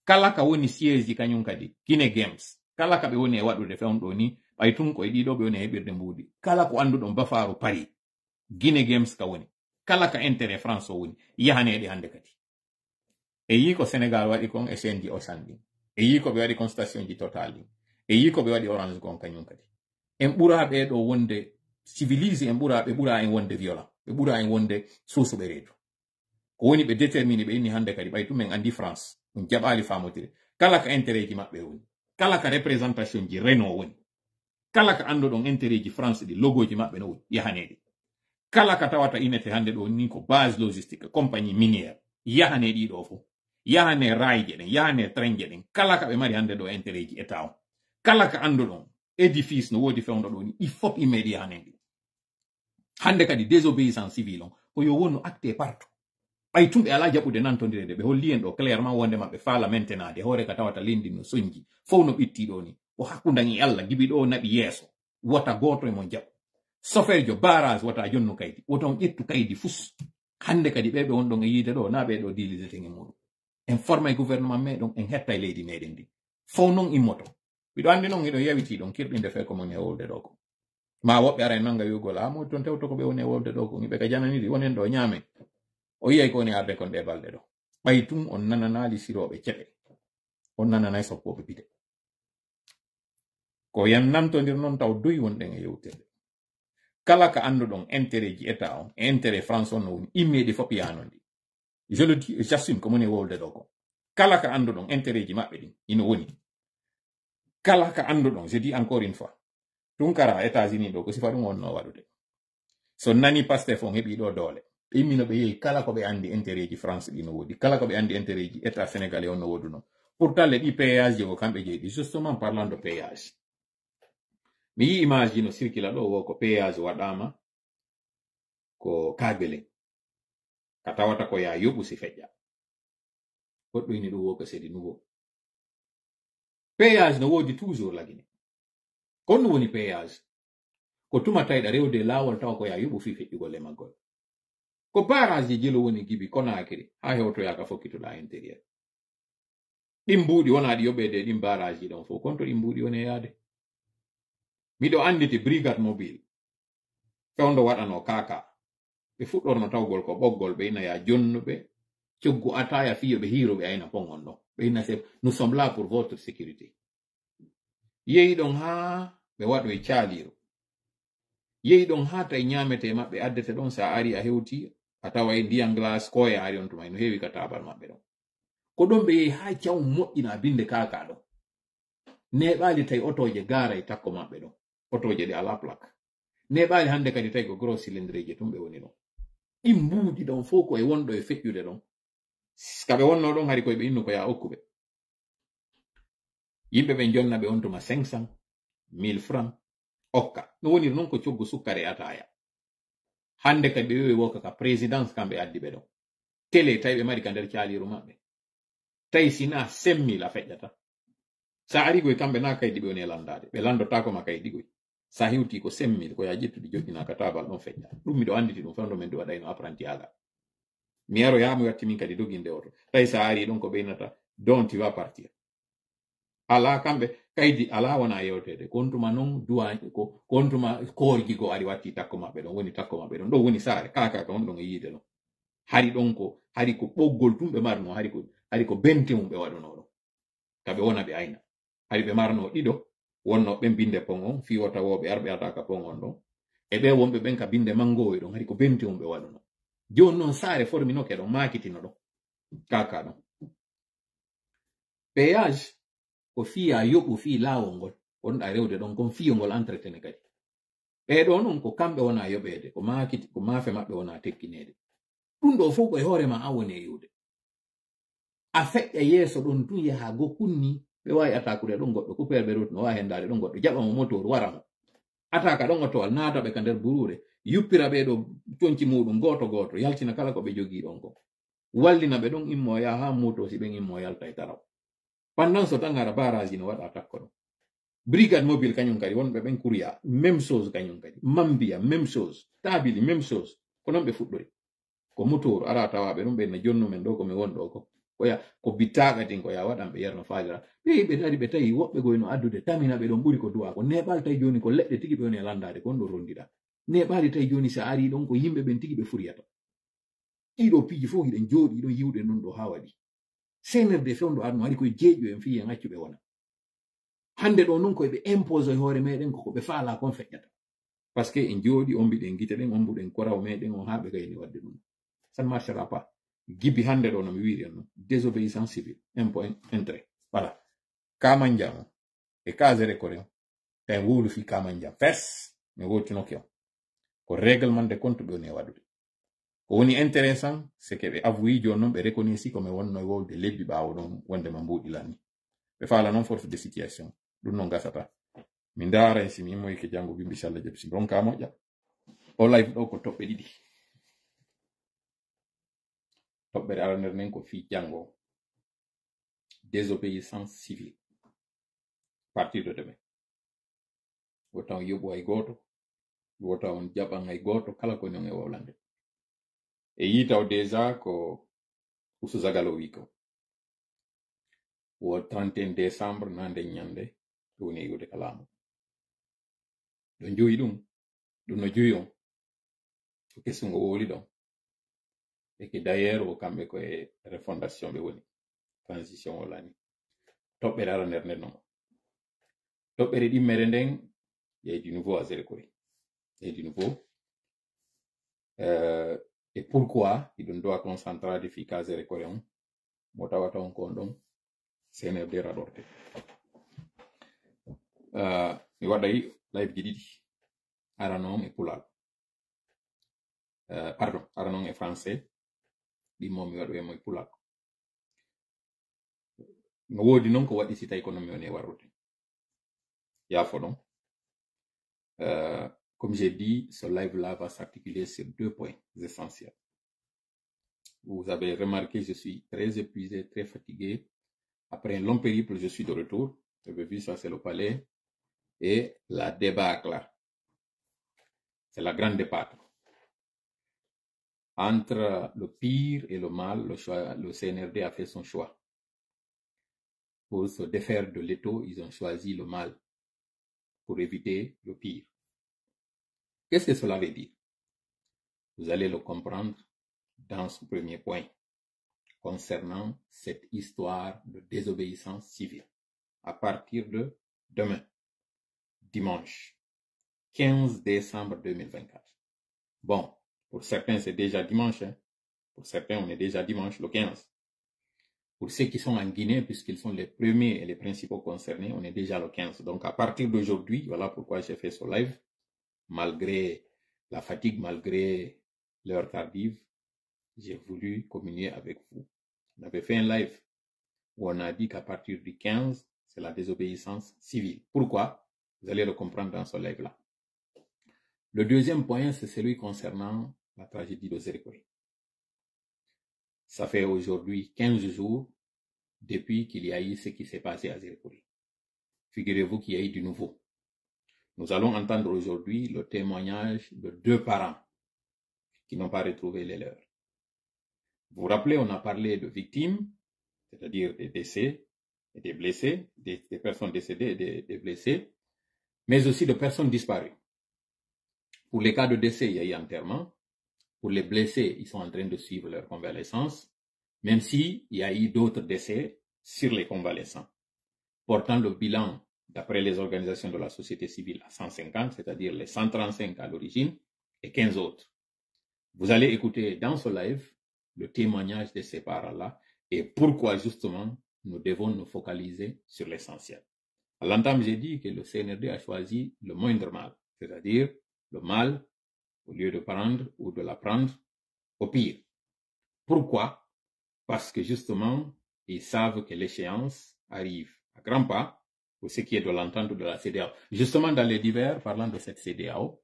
kala ka woni siège ji kañum kadi Guinée Games kala ka ɓe woni e waɗude fewɗo ni ɓay tun koye ɗiɗo ɓe woni e heɓirde mbuudi kala ko anduɗon bafaru Paris Guinée Games ka woni kala ka intérêt France o woni yahaneɗe hande kadi e yi ko Sénégal waɗi kon e senji Auchan ɗin e yi ko ɓe waɗi kon station ji total ɗin e yi ko ɓe waɗi orange kon kañum kadi en ɓura ɓeɗo wonde civilisé en ɓe ɓura en wonde violent ɓe ɓura en wonde susuɓe reedu ko woni ɓe déterminé ɓe inni hande kadi ɓay tum en andi France ɗum jaɓali famotire kala ka intérêt ji maɓɓe woni kala ka représentation ji Renault woni kala ka anduɗon intérêt ji France ɗi logo ji maɓɓe no woni yahaneɗi kala ka tawata inete hande ɗo ni ko base logistique compagnie minière yahane ɗiɗo fo yahane raayje ɗen yahane trainje ɗen kala ka ɓe mari hande ɗo intérêt ji état o kala ka anduɗon édifice no wodi fewno ɗo ni il faut immédiat yahane ɗi hande kadi désobéissance civile on ko yo wonno acte partout ɓay tum ɓe ala jaɓude nantodirede ɓe holli en ɗo clairement wonde maɓɓe faala maintenade hoore ka tawata lendi no soñji fof no ɓitti ɗo ni ko hakkudangi Allah gibi ɗo naɓi yeeso wota goto e mon jaɓ soferjo barrage wota jonnu kaydi wota on ƴettu kaydi fus hande kadi ɓeɓe wonɗon e yiide ɗo na ɓeɗo diliseten e muɗum en forma e gouvernement meɗon en hetta e leydi meɗen ndi fof non immoto miɗo andi noon hiɗo yawiti ɗon kirɗinde fe ko moni e wolde ɗo ko ma woɓɓe ara en nanga wiugol mo ton tewto ko ɓe woni e wolde ɗo ko ɓe ka jananiɗi wonen ɗo ñaame o yiyay ko woni arde kon ɗe balɗe ɗo ɓay tum on nananali siroɓe ceɓe on nananay soppoɓe bide ko yan namtodir noon taw doyi wonɗen e yewtirde kala ka anduɗon intérêt ji état on e intérêt France on no woni immeɗi fop yanondi je le dis j'assume ko moni e wolde ɗo ko kala ka anduɗon intérêt ji maɓɓe ɗin ina woni kala ka anduɗon je dis encore une fois tunkara États-Unis ɗo ko sifa ɗum wonno waɗude so nani Pastef on heɓi ɗo doole ɓe immino ɓe yehi kala ko ɓe andi intérêt ji France ɗi no wodi kala ko ɓe andi intérêt ji état sénégalais on no woduno pourtant le ɗi péage ji ko kamɓe jeyɗi justement parlant de péage mi yi image ji no circula ɗo wo ko péage waɗama ko Kagbelen ka tawata ko ya yoɓu si feƴƴa goɗɗo ini ɗum wo ko c'est du nouveau péage no wodi toujours lagine kon woni péage ko tuma tayɗa rewde lawol tawa ko ya yoɓu fi feƴƴugol e maggol ko barrage ji jilo woni Gibi Conakry ha hewtoyaka fokkitoɗa intérieur ɗin mbuuɗi wona ɗi yoɓede ɗin barrage ji ɗon fof konto ɗin mbuuɗi woni yaade miɗo anditi brigade mobile fewndo waɗano kaka ɓe fuɗɗorno tawgol ko ɓoggol ɓe ina ya jonnuɓe coggu ataya fiyo ɓe hiroɓe ayna pongon ɗon ɓe ina se nous sommes là pour votre sécurité yehi ɗon ha ɓe waɗo e caaliro yehi ɗon ha tawi ñamete maɓɓe addete ɗon sa ari a hewti a tawa e ndiyam glace koye ari on tuma no heewi ka tabal maɓɓe ɗon ko ɗon ɓe yehi ha cawum moƴƴina binde kaka ɗon neɓali tawi otoje gara e takko maɓɓe ɗon otoje ɗe ala plaque neɓali hande kadi tawi ko gros cylindreje tum ɓe woni ɗon ɗin mbuuɗi ɗon fof koye wonɗo e feƴƴude ɗon kaɓe wonno ɗon hari koye ɓe innu ko ya okkuɓe yimɓe ɓe jonna ɓe on tuma 500 1000 francs okka no woni noon ko coggu sukkare ataya hande kadi ɓe wi woka ka présidence kamɓe addi ɓe ɗon télé tawi ɓe mari ka nder caaliru maɓɓe tawi sina 5000 a feƴƴata sa ari koye kamɓe na kaydi ɓe woni e landade ɓe landotako ma kaydi koy sa hewti ko 5000 ko ya ƴettude joƴƴinaka tabal ɗon feƴƴa ɗum miɗo anditi ɗum fewndo men du waɗayno apprenti aga mi yaro ya mi watti min kadi doginde oto tawi sa ari ɗon ko ɓeynata don tu vas partir ala kamɓe kaydi ala wona yewtede kontuma noon duwañi ko kontuma koorgi go ari watti takko maɓɓe ɗon woni takko maɓɓe ɗon ɗo woni saare kaka on ɗon e yiide ɗon hari ɗon ko hari ko ɓoggol tum ɓe marno hari ko bente mum ɓe waɗuno ɗon kaɓe wona ɓe ayna hari ɓe marno ɗiɗo wonno ɓen binde pon on fiwota woɓe arɓe ataka pon on ɗon e ɓe wonɓe ɓen ka binde mangowe ɗon hari ko bente mum ɓe waɗuno joni noon saare forminoke ɗon makitino ɗon kaka ɗon péage ko fiya yoɓu fi laawol ngol wonɗa rewde ɗon kon fiyo ngol entretene kadi ɓeɗo noon ko kamɓe wona yoɓede ko makiti ko maafe maɓɓe wona tekkinede ɗum ɗo fof koye hoorema an woni e yiwde a feƴƴa yeeso ɗon tun yaha go kunni ɓe wawi attaquede ɗon goɗɗo couperɓe route no wawi hendade ɗon goɗɗo jaɓamo motor wara mo ataka ɗon otowal naataɓe ka nder burure yuppira ɓeɗo conci muɗum goto goto yaltina kala ko ɓe jogui ɗon ko wallina ɓe ɗon immo ya ha moto si ɓen immo yalta e taraw pendant ce temps ngara barage no waɗa takko ɗon brigade mobile kañum kadi wonɓe ɓen courrier même chose kañum kadi mambia même chose tabili même chose ko noon ɓe fuɗɗori ko motor ara tawaɓe ɗum ɓenne jonnumen ɗo komi wonɗo ko koya ko bittaga tin ko ya waɗan ɓe yerno faalira ɓe dari ɓe tawi woɓɓe goyno addude tamina ɓe ɗon ɓuri ko duwa ko neɓal tawi joni ko leɗɗe tigi ɓe woni e landade kon ɗo rondiɗa neɓali tawi joni sa ari ɗon ko yimɓe ɓen tigi ɓe furiyata ɗiɗo piiji fof hiɗen jooɗi ɗon yiwɗe ɗon ɗo ha waɗi senerde fewndo arno ari koye jeeƴo en fiyen accuɓe wona hande ɗo noon koye ɓe impose e hoore meɗen koko ɓe faala kon feƴƴata par ce que en jooɗi on mbiɗen gite ɗen on mbuɗen koraw meɗen on ha ɓe gayni wadde ɗum ça ne marchera pas gibi hande ɗo no mi wiri en no désobéissance civile impôt intérêt voilà kamanjam o e casere kore o tawi wowlu fi kamanjam fes mi wotinoke o ko règlement de compte ɓe woni e waɗude ko woni intéressant c'est que ɓe avouyi joni noon ɓe reconnaissi komi wonno e wowde lebbi ɓawo ɗon wondema mbuɗilani ɓe faala noon force de situation ɗum noon gasata mi ndaara si mi immoyke janngo bimbi sallah jaɓi si ronka moƴƴa o live ɗo ko toɓɓe ɗiɗi toɓɓere aranere nden ko fi janngo désobéissance civile partir de demain wota on yoɓu hay goto wota on jaɓan hay goto kala ko non e wowlande e yitaw déjà ko usuzagalo wi ko wo 31 décembre nande ñande ɗo woni e yiwde ka laamu ɗo joyi ɗum no joyi on ko kessungo wowli ɗon e que d'ailleurs wo kamɓe koye refondation ɓe woni transition o lani toɓɓere ara nder nden noon toɓɓere ɗimmere nden yeydi nouveau à zéro koye yeydi nouveau et pourquoi iɗon dowa concentrade fi casere kore on mo tawata on kon ɗon CNRD raɗorte mi waɗay live ji ɗiɗi ara noon e pulal pardon ara noon e français ɗimmo mi waɗoyemo e pulal no woodi noon ko waɗi si tawi ko noon mi woni e warrude yaafo ɗon comme j'ai dit, ce live-là va s'articuler sur 2 points essentiels. Vous avez remarqué, je suis très épuisé, très fatigué. Après un long périple, je suis de retour. Vous avez vu, ça c'est le palais. Et la débâcle, c'est la grande débâcle. Entre le pire et le mal, le CNRD a fait son choix. Pour se défaire de l'étau, ils ont choisi le mal pour éviter le pire. Qu'est-ce que cela veut dire? Vous allez le comprendre dans ce premier point concernant cette histoire de désobéissance civile. À partir de demain, dimanche 15 décembre 2024. Bon, pour certains c'est déjà dimanche. Hein? Pour certains on est déjà dimanche le 15. Pour ceux qui sont en Guinée, puisqu'ils sont les premiers et les principaux concernés, on est déjà le 15. Donc à partir d'aujourd'hui, voilà pourquoi j'ai fait ce live, malgré la fatigue, malgré l'heure tardive, j'ai voulu communier avec vous. On avait fait un live où on a dit qu'à partir du 15, c'est la désobéissance civile. Pourquoi? Vous allez le comprendre dans ce live-là. Le deuxième point, c'est celui concernant la tragédie de Zérikoy. Ça fait aujourd'hui 15 jours depuis qu'il y a eu ce qui s'est passé à Zérikoy. Figurez-vous qu'il y a eu du nouveau. Nous allons entendre aujourd'hui le témoignage de 2 parents qui n'ont pas retrouvé les leurs. Vous vous rappelez, on a parlé de victimes, c'est-à-dire des décès et des blessés, des personnes décédées et des blessés, mais aussi de personnes disparues. Pour les cas de décès, il y a eu enterrement. Pour les blessés, ils sont en train de suivre leur convalescence, même s'il y a eu d'autres décès sur les convalescents, portant le bilan, d'après les organisations de la société civile, à 150, c'est-à-dire les 135 à l'origine, et 15 autres. Vous allez écouter dans ce live le témoignage de ces parents-là et pourquoi justement nous devons nous focaliser sur l'essentiel. À l'entame, j'ai dit que le CNRD a choisi le moindre mal, c'est-à-dire le mal au lieu de prendre ou de l'apprendre au pire. Pourquoi? Parce que justement, ils savent que l'échéance arrive à grands pas pour ce qui est de l'entente de la CEDEAO. Justement, dans les divers, parlant de cette CEDEAO,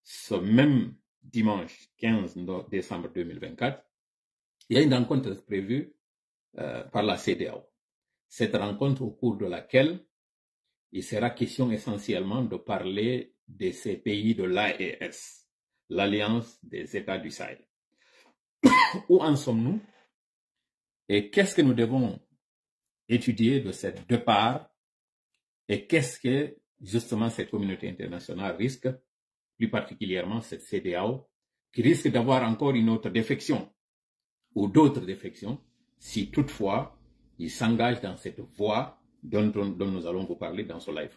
ce même dimanche 15 décembre 2024, il y a une rencontre prévue par la CEDEAO. Cette rencontre au cours de laquelle il sera question essentiellement de parler de ces pays de l'AES, l'Alliance des États du Sahel. Où en sommes-nous et qu'est-ce que nous devons étudier de ces 2 parts et qu'est-ce que justement cette communauté internationale risque, plus particulièrement cette CEDEAO, qui risque d'avoir encore une autre défection ou d'autres défections si toutefois ils s'engagent dans cette voie dont nous allons vous parler dans ce live.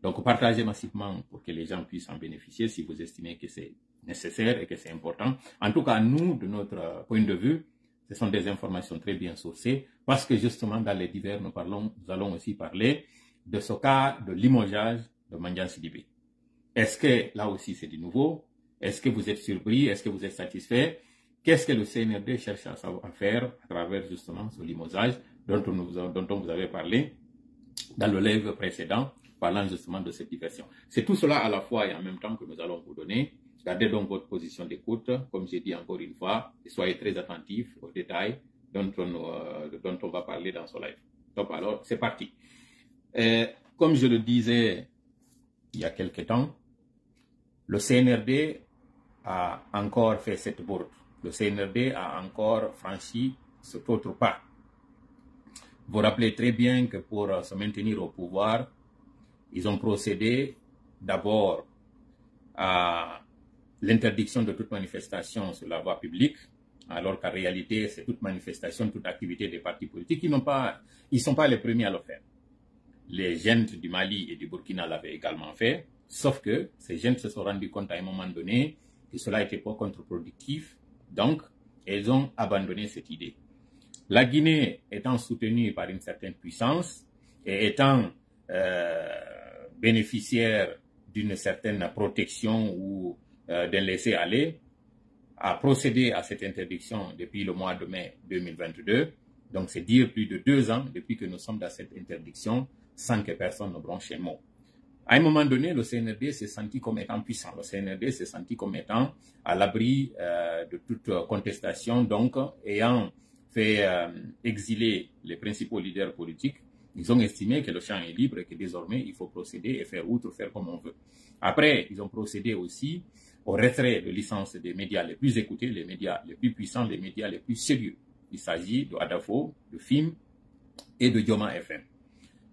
Donc partagez massivement pour que les gens puissent en bénéficier si vous estimez que c'est nécessaire et que c'est important. En tout cas, nous, de notre point de vue, ce sont des informations très bien sourcées parce que justement dans les divers, nous allons aussi parler de ce cas de limogeage de Mandiang Sidibé. Est-ce que là aussi c'est du nouveau? Est-ce que vous êtes surpris? Est-ce que vous êtes satisfait? Qu'est-ce que le CNRD cherche à faire à travers justement ce limogeage dont on vous avait parlé dans le live précédent, parlant justement de cette diversion. C'est tout cela à la fois et en même temps que nous allons vous donner. Gardez donc votre position d'écoute, comme j'ai dit encore une fois, et soyez très attentifs aux détails dont on va parler dans ce live. Donc alors, c'est parti. Comme je le disais il y a quelque temps, le CNRD a encore fait cette bourde. Le CNRD a encore franchi cet autre pas. Vous vous rappelez très bien que pour se maintenir au pouvoir, ils ont procédé d'abord à l'interdiction de toute manifestation sur la voie publique, alors qu'en réalité, c'est toute manifestation, toute activité des partis politiques. Ils ne sont pas les premiers à le faire. Les jeunes du Mali et du Burkina l'avaient également fait, sauf que ces jeunes se sont rendus compte à un moment donné que cela était pas contre-productif, donc ils ont abandonné cette idée. La Guinée étant soutenue par une certaine puissance et étant bénéficiaire d'une certaine protection ou d'un laisser-aller, a procédé à cette interdiction depuis le mois de mai 2022. Donc c'est dire plus de 2 ans depuis que nous sommes dans cette interdiction sans que personne ne bronche un mot. À un moment donné, le CNRD s'est senti comme étant puissant. Le CNRD s'est senti comme étant à l'abri de toute contestation, donc ayant fait exiler les principaux leaders politiques. Ils ont estimé que le champ est libre et que désormais il faut procéder et faire comme on veut. Après, ils ont procédé aussi au retrait de licences des médias les plus écoutés, les médias les plus puissants, les médias les plus sérieux. Il s'agit de Adafo, de FIM et de Dioma FM.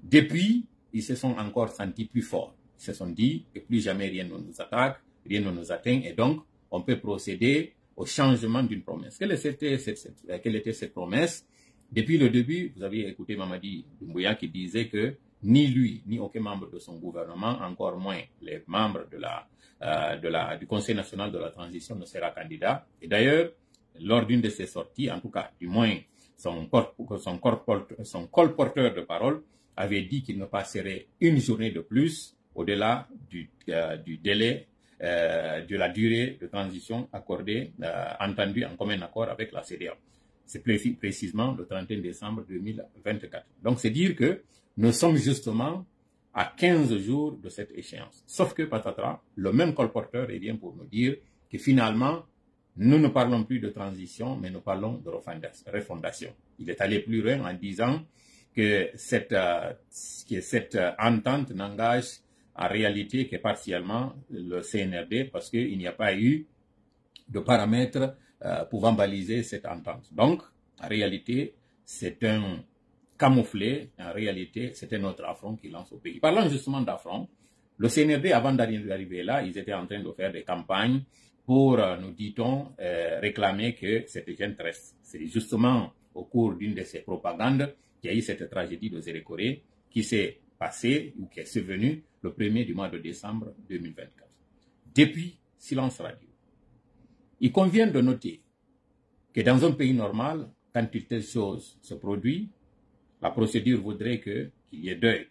Depuis, ils se sont encore sentis plus forts. Ils se sont dit que plus jamais rien ne nous attaque, rien ne nous atteint et donc on peut procéder au changement d'une promesse. Quelle était cette promesse? Depuis le début, vous avez écouté Mamadi Doumbouya qui disait que ni lui, ni aucun membre de son gouvernement, encore moins les membres du Conseil national de la transition ne sera candidat. Et d'ailleurs, lors d'une de ses sorties, en tout cas, du moins son colporteur de parole, avait dit qu'il ne passerait une journée de plus au-delà du délai de la durée de transition accordée, entendue en commun accord avec la CEDEAO. C'est précisément le 31 décembre 2024. Donc, c'est dire que nous sommes justement à 15 jours de cette échéance. Sauf que, patatras, le même colporteur vient pour nous dire que finalement, nous ne parlons plus de transition, mais nous parlons de refondation. Il est allé plus loin en disant que cette entente n'engage en réalité que partiellement le CNRD parce qu'il n'y a pas eu de paramètres pouvant baliser cette entente. Donc, en réalité, c'est un camouflé. En réalité, c'est un autre affront qui lance au pays. Parlant justement d'affront, le CNRD, avant d'arriver là, ils étaient en train de faire des campagnes pour, nous dit-on, réclamer que cette gente reste. C'est justement au cours d'une de ces propagandes qu'il y a eu cette tragédie de Zérékoré qui s'est passée ou qui est survenue le 1er du mois de décembre 2024. Depuis, silence radio. Il convient de noter que dans un pays normal, quand une telle chose se produit, la procédure voudrait qu'il y ait deuil,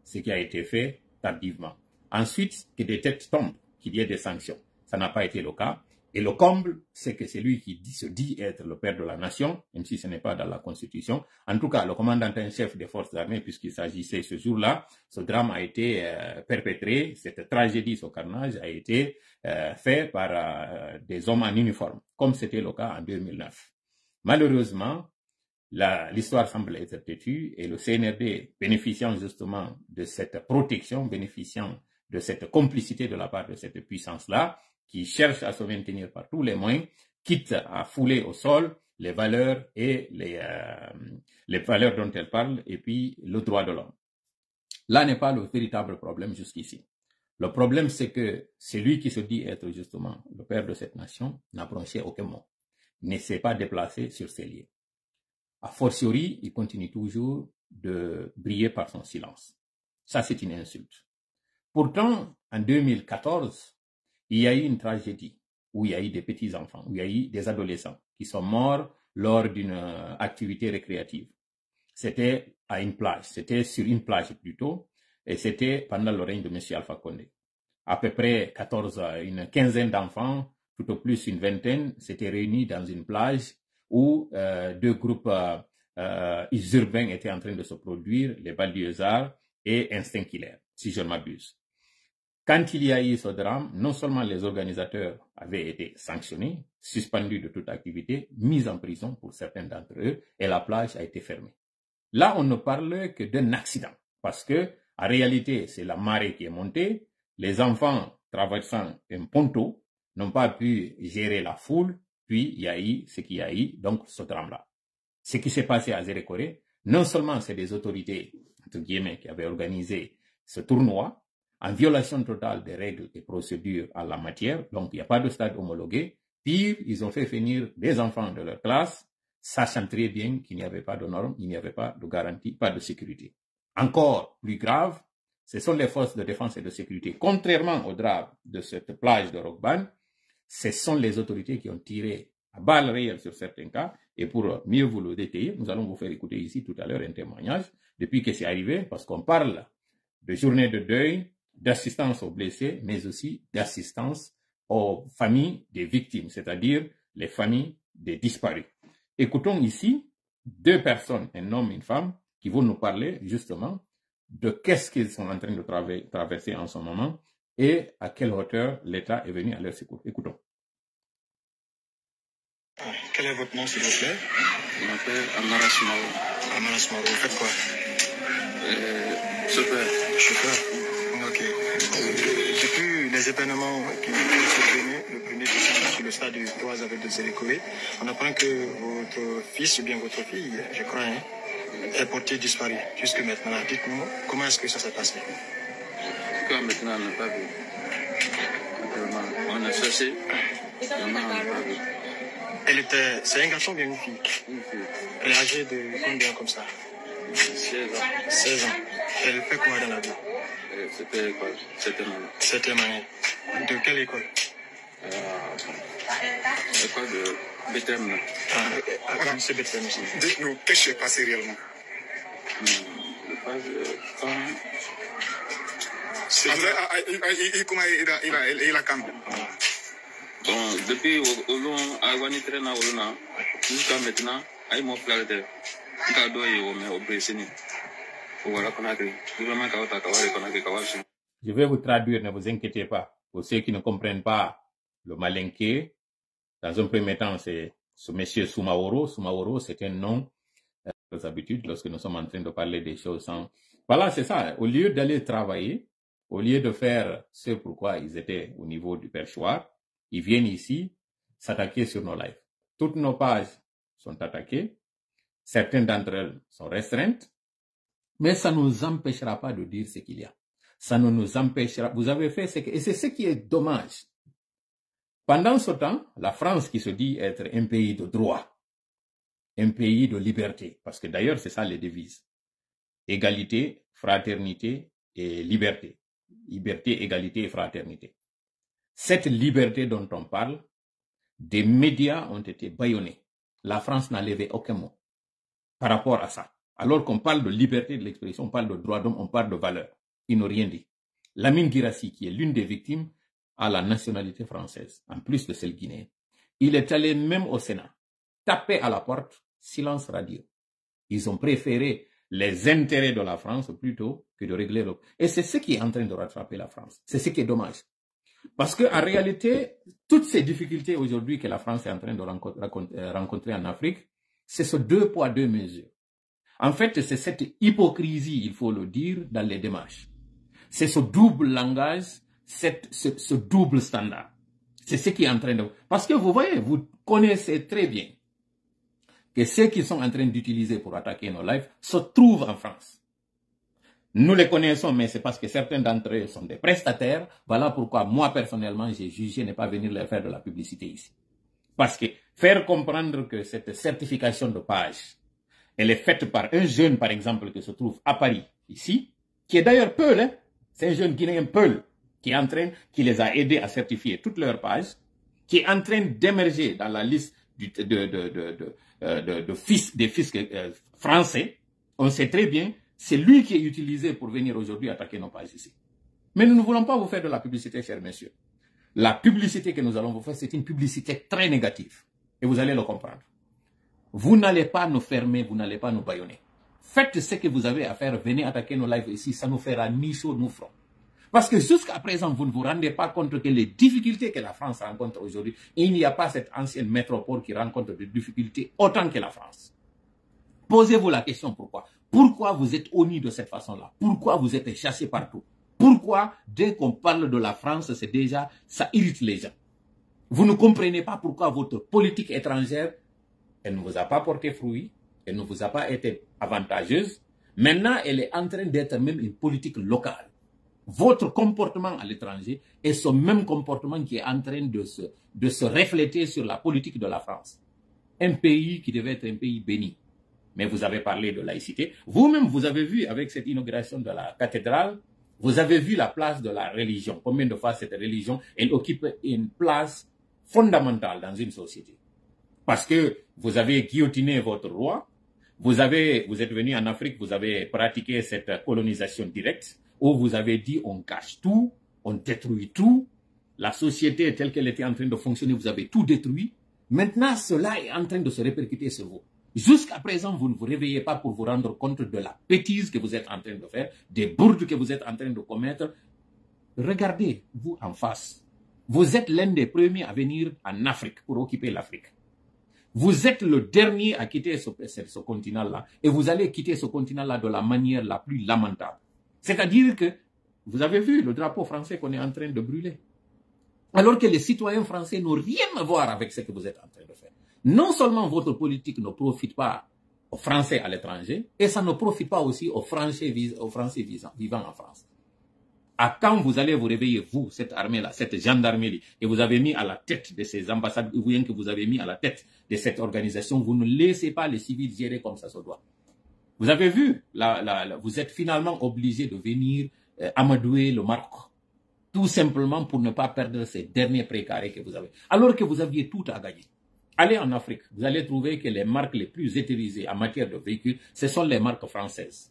ce qui a été fait tardivement. Ensuite, que des têtes tombent, qu'il y ait des sanctions. Ça n'a pas été le cas. Et le comble, c'est que celui qui se dit être le père de la nation, même si ce n'est pas dans la Constitution, en tout cas, le commandant en chef des forces armées, puisqu'il s'agissait ce jour-là, ce drame a été perpétré, cette tragédie, ce carnage a été fait par des hommes en uniforme, comme c'était le cas en 2009. Malheureusement, l'histoire semble être têtue et le CNRD, bénéficiant justement de cette protection, bénéficiant de cette complicité de la part de cette puissance-là, qui cherche à se maintenir par tous les moyens, quitte à fouler au sol les valeurs et les valeurs dont elle parle, et puis le droit de l'homme. Là n'est pas le véritable problème jusqu'ici. Le problème, c'est que celui qui se dit être justement le père de cette nation n'a prononcé aucun mot, ne s'est pas déplacé sur ses lieux. A fortiori, il continue toujours de briller par son silence. Ça, c'est une insulte. Pourtant, en 2014, il y a eu une tragédie où il y a eu des petits-enfants, où il y a eu des adolescents qui sont morts lors d'une activité récréative. C'était à une plage, c'était sur une plage plutôt, et c'était pendant le règne de M. Alpha Condé. À peu près une quinzaine d'enfants, tout au plus une vingtaine, s'étaient réunis dans une plage où deux groupes urbains étaient en train de se produire, les banlieusards et Instinct Killer, si je ne m'abuse. Quand il y a eu ce drame, non seulement les organisateurs avaient été sanctionnés, suspendus de toute activité, mis en prison pour certains d'entre eux, et la plage a été fermée. Là, on ne parle que d'un accident, parce que, en réalité, c'est la marée qui est montée, les enfants traversant un ponton n'ont pas pu gérer la foule, puis il y a eu ce qu'il y a eu, donc ce drame-là. Ce qui s'est passé à Zérékoré, non seulement c'est des autorités, entre guillemets, qui avaient organisé ce tournoi, en violation totale des règles et procédures en la matière, donc il n'y a pas de stade homologué. Pire, ils ont fait venir des enfants de leur classe, sachant très bien qu'il n'y avait pas de normes, il n'y avait pas de garantie, pas de sécurité. Encore plus grave, ce sont les forces de défense et de sécurité. Contrairement au drame de cette plage de Rockban, ce sont les autorités qui ont tiré à balles réelles sur certains cas. Et pour mieux vous le détailler, nous allons vous faire écouter ici tout à l'heure un témoignage depuis que c'est arrivé, parce qu'on parle de journée de deuil, d'assistance aux blessés, mais aussi d'assistance aux familles des victimes, c'est-à-dire les familles des disparus. Écoutons ici deux personnes, un homme et une femme, qui vont nous parler justement de qu'est-ce qu'ils sont en train de traverser en ce moment et à quelle hauteur l'État est venu à leur secours. Écoutons. Quel est votre nom, s'il vous plaît? Je m'appelle Amaras Maro. Amaras Maro, vous faites quoi? Chauffeur. Chauffeur? Ok. Depuis les événements qui sont survenus le 1er décembre sur le stade du 3 avril de Zérékoré, on apprend que votre fils ou bien votre fille, je crois, est porté disparu jusque maintenant. Dites-nous, comment est-ce que ça s'est passé? Jusqu'à maintenant, on n'a pas vu. On a cherché, vraiment, on n'a pas vu. C'est un garçon ou bien une fille? Une fille. Elle est âgée de combien comme ça? 16 ans. 16 ans. Elle fait quoi dans la vie? C'était l'école, 7e année. 7e année. De quelle école? L'école de Betrem là. C'est Bethlehem aussi. Dites-nous, qu'est-ce qui s'est passé réellement? Comment il a campé? Bon, depuis Olon, Awani Trena Olona, jusqu'à maintenant, il m'a flatté. Il a donné au Brésil. Voilà qu'on a créé. Je vais vous traduire, ne vous inquiétez pas. Pour ceux qui ne comprennent pas le malinké, dans un premier temps, c'est ce monsieur Soumaoro. Soumaoro, c'est un nom, aux habitudes, lorsque nous sommes en train de parler des choses sans... Voilà, c'est ça. Au lieu d'aller travailler, au lieu de faire ce pourquoi ils étaient au niveau du perchoir, ils viennent ici s'attaquer sur nos lives. Toutes nos pages sont attaquées. Certaines d'entre elles sont restreintes. Mais ça ne nous empêchera pas de dire ce qu'il y a. Ça ne nous empêchera. Vous avez fait ce que... Et c'est ce qui est dommage. Pendant ce temps, la France qui se dit être un pays de droit, un pays de liberté, parce que d'ailleurs c'est ça les devises. Égalité, fraternité et liberté. Liberté, égalité et fraternité. Cette liberté dont on parle, des médias ont été bâillonnés. La France n'a levé aucun mot par rapport à ça. Alors qu'on parle de liberté de l'expression, on parle de droit d'homme, on parle de valeurs. Ils n'ont rien dit. Lamine Guirassy, qui est l'une des victimes, a la nationalité française, en plus de celle guinéenne. Il est allé même au Sénat, taper à la porte, silence radio. Ils ont préféré les intérêts de la France plutôt que de régler le... Et c'est ce qui est en train de rattraper la France. C'est ce qui est dommage. Parce qu'en réalité, toutes ces difficultés aujourd'hui que la France est en train de rencontrer en Afrique, c'est ce 2 poids 2 mesures. En fait, c'est cette hypocrisie, il faut le dire, dans les démarches. C'est ce double langage, ce double standard. C'est ce qui est en train de... Parce que vous voyez, vous connaissez très bien que ceux qui sont en train d'utiliser pour attaquer nos lives se trouvent en France. Nous les connaissons, mais c'est parce que certains d'entre eux sont des prestataires. Voilà pourquoi moi, personnellement, j'ai jugé ne pas venir leur faire de la publicité ici. Parce que faire comprendre que cette certification de page, elle est faite par un jeune, par exemple, qui se trouve à Paris, ici, qui est d'ailleurs Peul, hein? C'est un jeune Guinéen Peul, qui les a aidés à certifier toutes leurs pages, qui est en train d'émerger dans la liste des fiscs français. On sait très bien, c'est lui qui est utilisé pour venir aujourd'hui attaquer nos pages ici. Mais nous ne voulons pas vous faire de la publicité, chers messieurs. La publicité que nous allons vous faire, c'est une publicité très négative. Et vous allez le comprendre. Vous n'allez pas nous fermer, vous n'allez pas nous bâillonner. Faites ce que vous avez à faire, venez attaquer nos lives ici, ça nous fera ni chaud ni froid. Parce que jusqu'à présent, vous ne vous rendez pas compte que les difficultés que la France rencontre aujourd'hui, il n'y a pas cette ancienne métropole qui rencontre des difficultés autant que la France. Posez-vous la question pourquoi. Pourquoi vous êtes honnis de cette façon-là? Pourquoi vous êtes chassés partout? Pourquoi, dès qu'on parle de la France, c'est déjà, ça irrite les gens? Vous ne comprenez pas pourquoi votre politique étrangère, elle ne vous a pas porté fruit, elle ne vous a pas été avantageuse. Maintenant, elle est en train d'être même une politique locale. Votre comportement à l'étranger est ce même comportement qui est en train de se refléter sur la politique de la France. Un pays qui devait être un pays béni. Mais vous avez parlé de laïcité. Vous-même, vous avez vu avec cette inauguration de la cathédrale, vous avez vu la place de la religion. Combien de fois cette religion, elle occupe une place fondamentale dans une société. Parce que vous avez guillotiné votre roi, vous êtes venu en Afrique, vous avez pratiqué cette colonisation directe, où vous avez dit on cache tout, on détruit tout, la société telle qu'elle était en train de fonctionner, vous avez tout détruit. Maintenant, cela est en train de se répercuter sur vous. Jusqu'à présent, vous ne vous réveillez pas pour vous rendre compte de la bêtise que vous êtes en train de faire, des bourdes que vous êtes en train de commettre. Regardez, vous en face. Vous êtes l'un des premiers à venir en Afrique pour occuper l'Afrique. Vous êtes le dernier à quitter ce continent-là. Et vous allez quitter ce continent-là de la manière la plus lamentable. C'est-à-dire que vous avez vu le drapeau français qu'on est en train de brûler. Alors que les citoyens français n'ont rien à voir avec ce que vous êtes en train de faire. Non seulement votre politique ne profite pas aux Français à l'étranger, et ça ne profite pas aussi aux Français vivant en France. À quand vous allez vous réveiller, vous, cette armée-là, cette gendarmerie, et vous avez mis à la tête de ces ambassades, ou bien que vous avez mis à la tête de cette organisation, vous ne laissez pas les civils gérer comme ça se doit. Vous avez vu, vous êtes finalement obligé de venir amadouer le Maroc. Tout simplement pour ne pas perdre ces derniers précarés que vous avez. Alors que vous aviez tout à gagner. Allez en Afrique, vous allez trouver que les marques les plus utilisées en matière de véhicules, ce sont les marques françaises.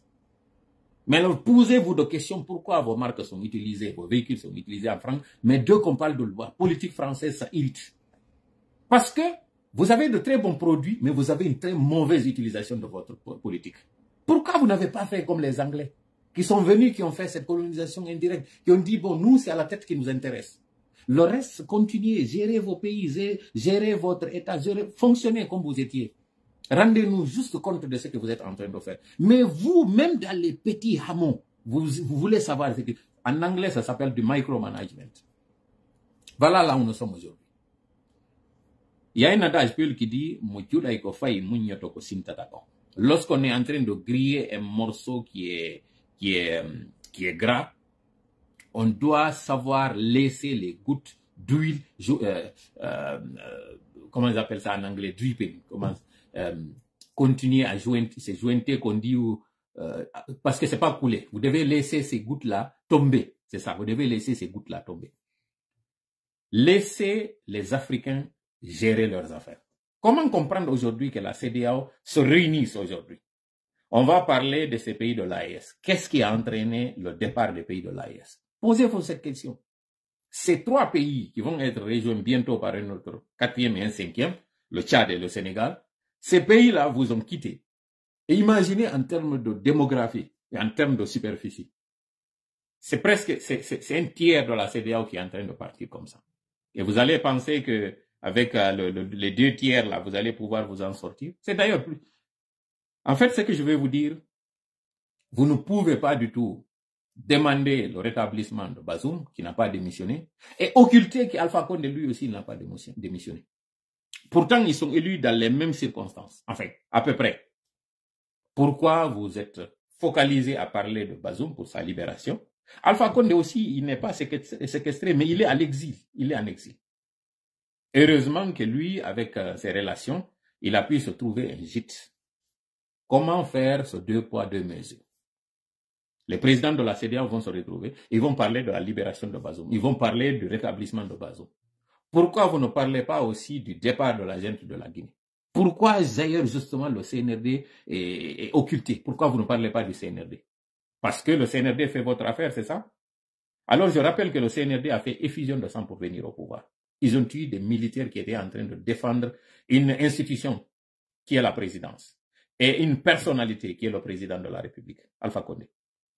Mais alors, posez-vous des questions, pourquoi vos marques sont utilisées, vos véhicules sont utilisés en France, mais dès qu'on parle de loi politique française, ça irrite. Parce que vous avez de très bons produits, mais vous avez une très mauvaise utilisation de votre politique. Pourquoi vous n'avez pas fait comme les Anglais, qui sont venus, qui ont fait cette colonisation indirecte, qui ont dit, bon, nous, c'est à la tête qui nous intéresse. Le reste, continuez, gérez vos pays, gérez votre État, fonctionnez comme vous étiez. Rendez-nous juste compte de ce que vous êtes en train de faire. Mais vous, même dans les petits hameaux, vous voulez savoir ce que... En anglais, ça s'appelle du micromanagement. Voilà là où nous sommes aujourd'hui. Il y a un adage qui dit lorsqu'on est en train de griller un morceau qui est gras, on doit savoir laisser les gouttes d'huile, comment ils appellent ça en anglais, dripping, continuer à se jointer, qu'on dit, parce que c'est pas coulé. Vous devez laisser ces gouttes-là tomber. C'est ça, vous devez laisser ces gouttes-là tomber. Laissez les Africains gérer leurs affaires. Comment comprendre aujourd'hui que la CEDEAO se réunisse aujourd'hui? On va parler de ces pays de l'AES. Qu'est-ce qui a entraîné le départ des pays de l'AES? Posez-vous cette question. Ces trois pays qui vont être rejoints bientôt par un autre quatrième et un cinquième, le Tchad et le Sénégal, ces pays-là vous ont quitté. Et imaginez en termes de démographie et en termes de superficie. C'est presque, c'est un tiers de la CEDEAO qui est en train de partir comme ça. Et vous allez penser que avec les 2 tiers là, vous allez pouvoir vous en sortir. C'est d'ailleurs plus. En fait, ce que je vais vous dire, vous ne pouvez pas du tout demander le rétablissement de Bazoum, qui n'a pas démissionné, et occulter qu'Alpha Condé, lui aussi, n'a pas démissionné. Pourtant, ils sont élus dans les mêmes circonstances. Enfin, à peu près. Pourquoi vous êtes focalisé à parler de Bazoum pour sa libération? Alpha Condé aussi, il n'est pas séquestré, mais il est à l'exil. Il est en exil. Heureusement que lui, avec ses relations, il a pu se trouver un gîte. Comment faire ce 2 poids 2 mesures? Les présidents de la CEDEAO vont se retrouver, ils vont parler de la libération de Bazoum, ils vont parler du rétablissement de Bazoum. Pourquoi vous ne parlez pas aussi du départ de la junte de la Guinée? Pourquoi d'ailleurs justement le CNRD est occulté? Pourquoi vous ne parlez pas du CNRD? Parce que le CNRD fait votre affaire, c'est ça? Alors je rappelle que le CNRD a fait effusion de sang pour venir au pouvoir. Ils ont tué des militaires qui étaient en train de défendre une institution qui est la présidence et une personnalité qui est le président de la République, Alpha Condé.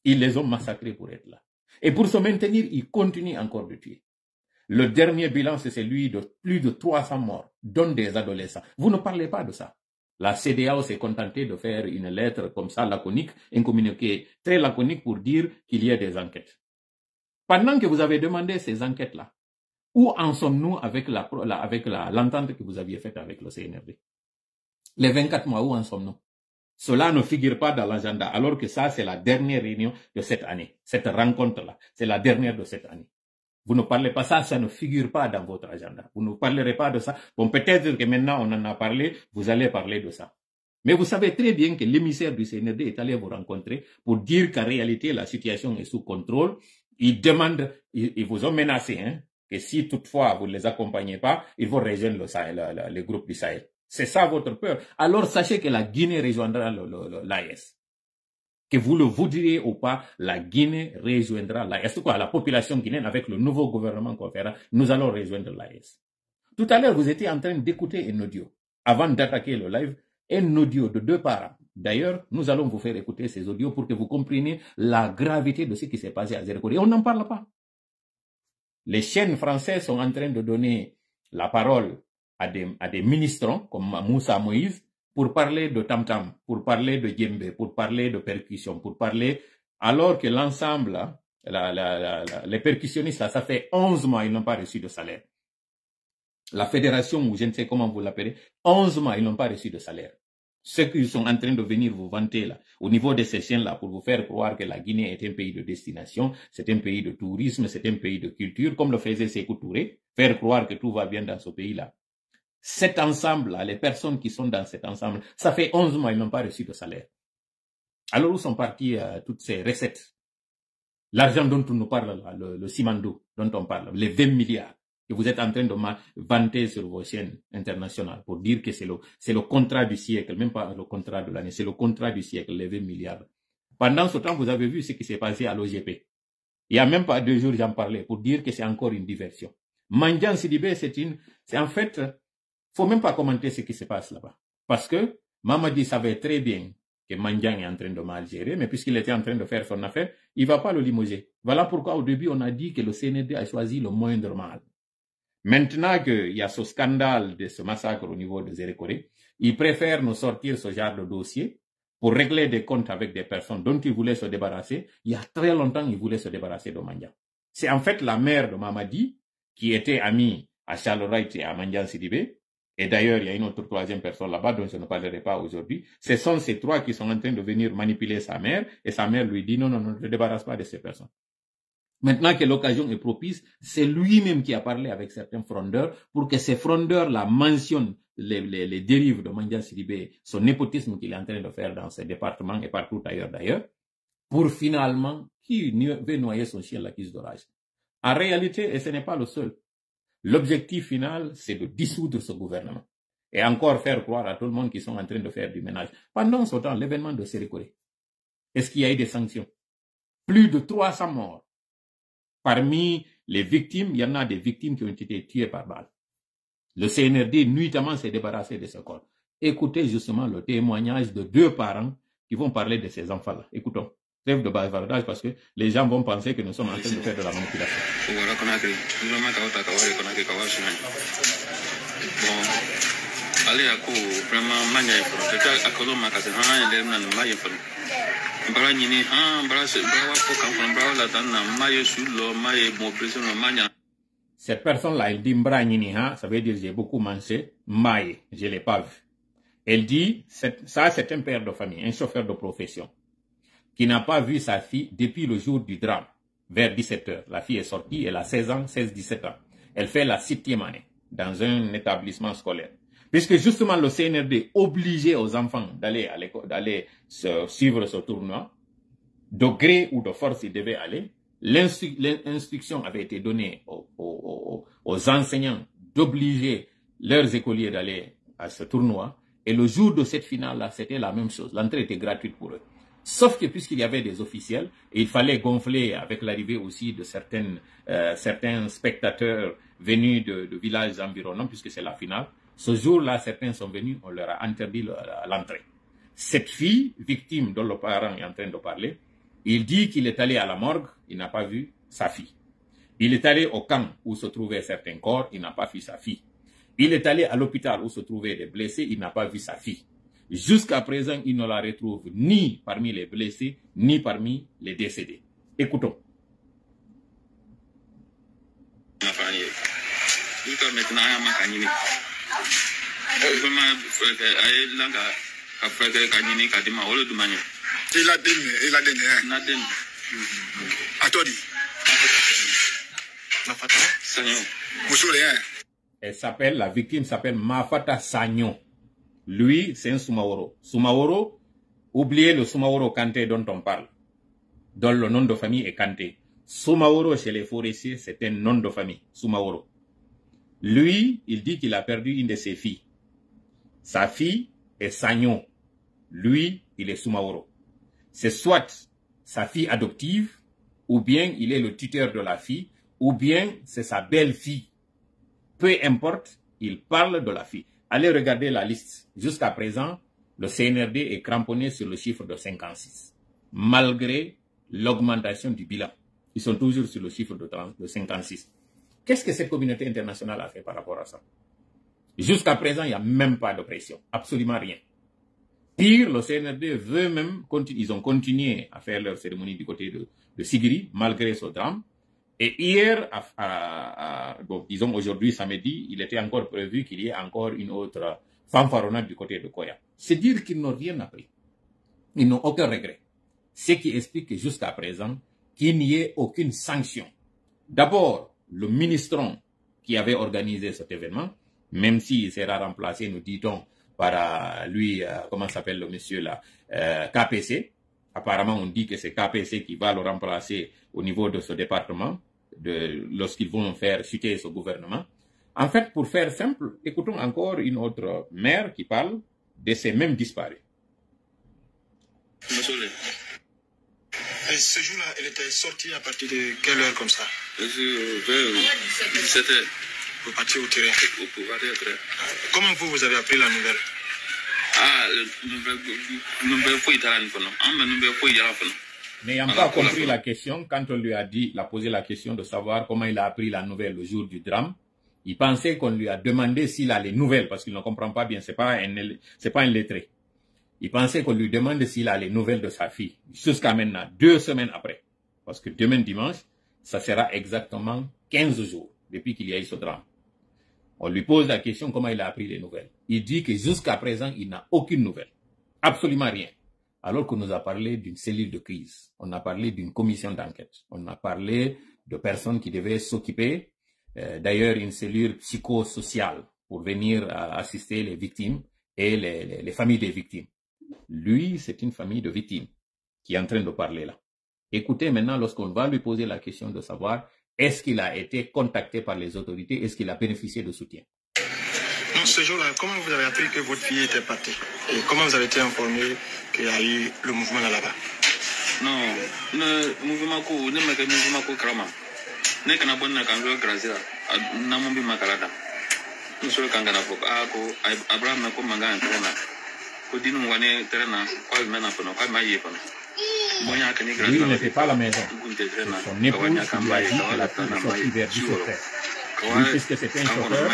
Ils les ont massacrés pour être là. Et pour se maintenir, ils continuent encore de tuer. Le dernier bilan, c'est celui de plus de 300 morts, dont des adolescents. Vous ne parlez pas de ça. La CEDEAO s'est contentée de faire une lettre comme ça, laconique, un communiqué très laconique pour dire qu'il y a des enquêtes. Pendant que vous avez demandé ces enquêtes-là, où en sommes-nous avec l'entente que vous aviez faite avec le CNRD? Les 24 mois, où en sommes-nous? Cela ne figure pas dans l'agenda, alors que ça, c'est la dernière réunion de cette année. Cette rencontre-là, c'est la dernière de cette année. Vous ne parlez pas ça, ça ne figure pas dans votre agenda. Vous ne parlerez pas de ça. Bon, peut-être que maintenant on en a parlé, vous allez parler de ça. Mais vous savez très bien que l'émissaire du CNRD est allé vous rencontrer pour dire qu'en réalité, la situation est sous contrôle. Ils demandent, ils vous ont menacé, hein, que si toutefois vous ne les accompagnez pas, ils vont rejoindre le Sahel, le groupe du Sahel. C'est ça votre peur. Alors sachez que la Guinée rejoindra l'AES. Que vous le voudriez ou pas, la Guinée rejoindra l'AES. Quoi, la population guinéenne, avec le nouveau gouvernement qu'on fera, nous allons rejoindre l'AES. Tout à l'heure, vous étiez en train d'écouter un audio, avant d'attaquer le live, un audio de 2 parents. D'ailleurs, nous allons vous faire écouter ces audios pour que vous compreniez la gravité de ce qui s'est passé à Zérekore. Et on n'en parle pas. Les chaînes françaises sont en train de donner la parole à des ministrants, comme Moussa Moïse, pour parler de tam-tam, pour parler de djembé, pour parler de percussion, pour parler, alors que l'ensemble, les percussionnistes, là, ça fait 11 mois, ils n'ont pas reçu de salaire. La fédération, ou je ne sais comment vous l'appelez, 11 mois, ils n'ont pas reçu de salaire. Ceux qui sont en train de venir vous vanter, là, au niveau de ces chaînes-là, pour vous faire croire que la Guinée est un pays de destination, c'est un pays de tourisme, c'est un pays de culture, comme le faisait Sékou Touré, faire croire que tout va bien dans ce pays-là. Cet ensemble-là, les personnes qui sont dans cet ensemble, ça fait 11 mois, ils n'ont pas reçu de salaire. Alors où sont parties toutes ces recettes? L'argent dont on nous parle, là, le Simando dont on parle, les 20 milliards Et vous êtes en train de vanter sur vos chaînes internationales pour dire que c'est le contrat du siècle, même pas le contrat de l'année, c'est le contrat du siècle, les 20 milliards. Pendant ce temps, vous avez vu ce qui s'est passé à l'OGP. Il n'y a même pas 2 jours, j'en parlais, pour dire que c'est encore une diversion. Mandiang Sidibé, c'est en fait, faut même pas commenter ce qui se passe là-bas. Parce que Mamadi savait très bien que Mandiang est en train de mal gérer, mais puisqu'il était en train de faire son affaire, il ne va pas le limoger. Voilà pourquoi au début, on a dit que le CNRD a choisi le moindre mal. Maintenant qu'il y a ce scandale de ce massacre au niveau de Zérékoré, il préfère nous sortir ce genre de dossier pour régler des comptes avec des personnes dont il voulait se débarrasser. Il y a très longtemps, il voulait se débarrasser de Mandiang. C'est en fait la mère de Mamadi qui était amie à Charles Wright et à Mandiang Sidibé. Et d'ailleurs, il y a une autre 3e personne là-bas dont je ne parlerai pas aujourd'hui. Ce sont ces 3 qui sont en train de venir manipuler sa mère. Et sa mère lui dit non, ne te débarrasse pas de ces personnes. Maintenant que l'occasion est propice, c'est lui-même qui a parlé avec certains frondeurs pour que ces frondeurs-là mentionnent les dérives de Mandiang Sidibé, son népotisme qu'il est en train de faire dans ses départements et partout ailleurs d'ailleurs, pour finalement, qui veut noyer son chien à la cuisse d'orage. En réalité, et ce n'est pas le seul, l'objectif final, c'est de dissoudre ce gouvernement. Et encore faire croire à tout le monde qu'ils sont en train de faire du ménage. Pendant ce temps, l'événement de Zérékoré, est-ce qu'il y a eu des sanctions? Plus de 300 morts. Parmi les victimes, il y en a des victimes qui ont été tuées par balle. Le CNRD, nuitamment, s'est débarrassé de ce corps. Écoutez justement le témoignage de 2 parents qui vont parler de ces enfants-là. Écoutons. Trêve de bavardage parce que les gens vont penser que nous sommes en train de faire de la manipulation. Cette personne-là, elle dit Mbragnini, ça veut dire j'ai beaucoup mangé, maïe, je ne l'ai pas vu. Elle dit, ça c'est un père de famille, un chauffeur de profession, qui n'a pas vu sa fille depuis le jour du drame, vers 17h. La fille est sortie, elle a 16 ans, 16-17 ans. Elle fait la 7e année dans un établissement scolaire. Puisque justement le CNRD obligeait aux enfants d'aller à l'école, d'aller suivre ce tournoi, de gré ou de force ils devaient aller. L'instruction avait été donnée aux enseignants d'obliger leurs écoliers d'aller à ce tournoi. Et le jour de cette finale-là, c'était la même chose. L'entrée était gratuite pour eux. Sauf que puisqu'il y avait des officiels, et il fallait gonfler avec l'arrivée aussi de certains spectateurs venus de villages environnants, puisque c'est la finale, ce jour-là, certains sont venus, on leur a interdit l'entrée. Cette fille, victime dont le parent est en train de parler, il dit qu'il est allé à la morgue, il n'a pas vu sa fille. Il est allé au camp où se trouvaient certains corps, il n'a pas vu sa fille. Il est allé à l'hôpital où se trouvaient des blessés, il n'a pas vu sa fille. Jusqu'à présent, il ne la retrouve ni parmi les blessés, ni parmi les décédés. Écoutons. Elle s'appelle, la victime s'appelle Mafata Sagnon. Lui, c'est un Soumaworo. Soumaworo, oubliez le Soumaworo Kanté dont on parle, dont le nom de famille est Kanté. Soumaworo chez les forestiers, c'est un nom de famille, Soumaworo. Lui, il dit qu'il a perdu une de ses filles. Sa fille est Sagnon. Lui, il est Soumaworo. C'est soit sa fille adoptive, ou bien il est le tuteur de la fille, ou bien c'est sa belle-fille. Peu importe, il parle de la fille. Allez regarder la liste. Jusqu'à présent, le CNRD est cramponné sur le chiffre de 56. Malgré l'augmentation du bilan. Ils sont toujours sur le chiffre de 56. Qu'est-ce que cette communauté internationale a fait par rapport à ça? Jusqu'à présent, il n'y a même pas de pression. Absolument rien. Pire, le CNRD veut même continuer. Ils ont continué à faire leur cérémonie du côté de Sigiri, malgré ce drame. Et hier, bon, disons aujourd'hui, samedi, il était encore prévu qu'il y ait encore une autre fanfaronnade du côté de Koya. C'est dire qu'ils n'ont rien appris. Ils n'ont aucun regret. Ce qui explique que jusqu'à présent, qu'il n'y ait aucune sanction. D'abord, le ministron qui avait organisé cet événement, même s'il sera remplacé, nous dit-on, par lui, comment s'appelle le monsieur là, KPC. Apparemment, on dit que c'est KPC qui va le remplacer au niveau de ce département. lorsqu'ils vont faire chuter ce gouvernement. En fait, pour faire simple, écoutons encore une autre mère qui parle de ces mêmes disparus. Et ce jour-là, elle était sortie à partir de quelle heure comme ça? Vers 17h. Vous partiez au terrain. Pour partir au terrain. Comment vous avez appris la nouvelle? N'ayant pas compris la question, quand on lui a posé la question de savoir comment il a appris la nouvelle le jour du drame, il pensait qu'on lui a demandé s'il a les nouvelles, parce qu'il ne comprend pas bien, c'est pas un lettré. Il pensait qu'on lui demande s'il a les nouvelles de sa fille, jusqu'à maintenant, 2 semaines après. Parce que demain dimanche, ça sera exactement 15 jours depuis qu'il y a eu ce drame. On lui pose la question comment il a appris les nouvelles. Il dit que jusqu'à présent, il n'a aucune nouvelle. Absolument rien. Alors qu'on nous a parlé d'une cellule de crise. On a parlé d'une commission d'enquête. On a parlé de personnes qui devaient s'occuper, d'ailleurs une cellule psychosociale pour venir assister les victimes et les familles des victimes. Lui, c'est une famille de victimes qui est en train de parler là. Écoutez maintenant lorsqu'on va lui poser la question de savoir est-ce qu'il a été contacté par les autorités, est-ce qu'il a bénéficié de soutien. Non, ce jour-là, comment vous avez appris que votre fille était partie? Et comment vous avez été informé qu'il y a eu le mouvement là-bas? Non, le mouvement Krama. Ne kana bonna kan zo Grazia na mun bi makarada. Mun so kan gana ko Abraham na ko manga entrena. Ko dinu wane entrena ko mena pono ko maye pono. Moya kan ni Grazia. Lui n'était pas à la maison. Son épouse lui a dit que la fille est sortie vers 17h. Oui, puisque c'était un chauffeur,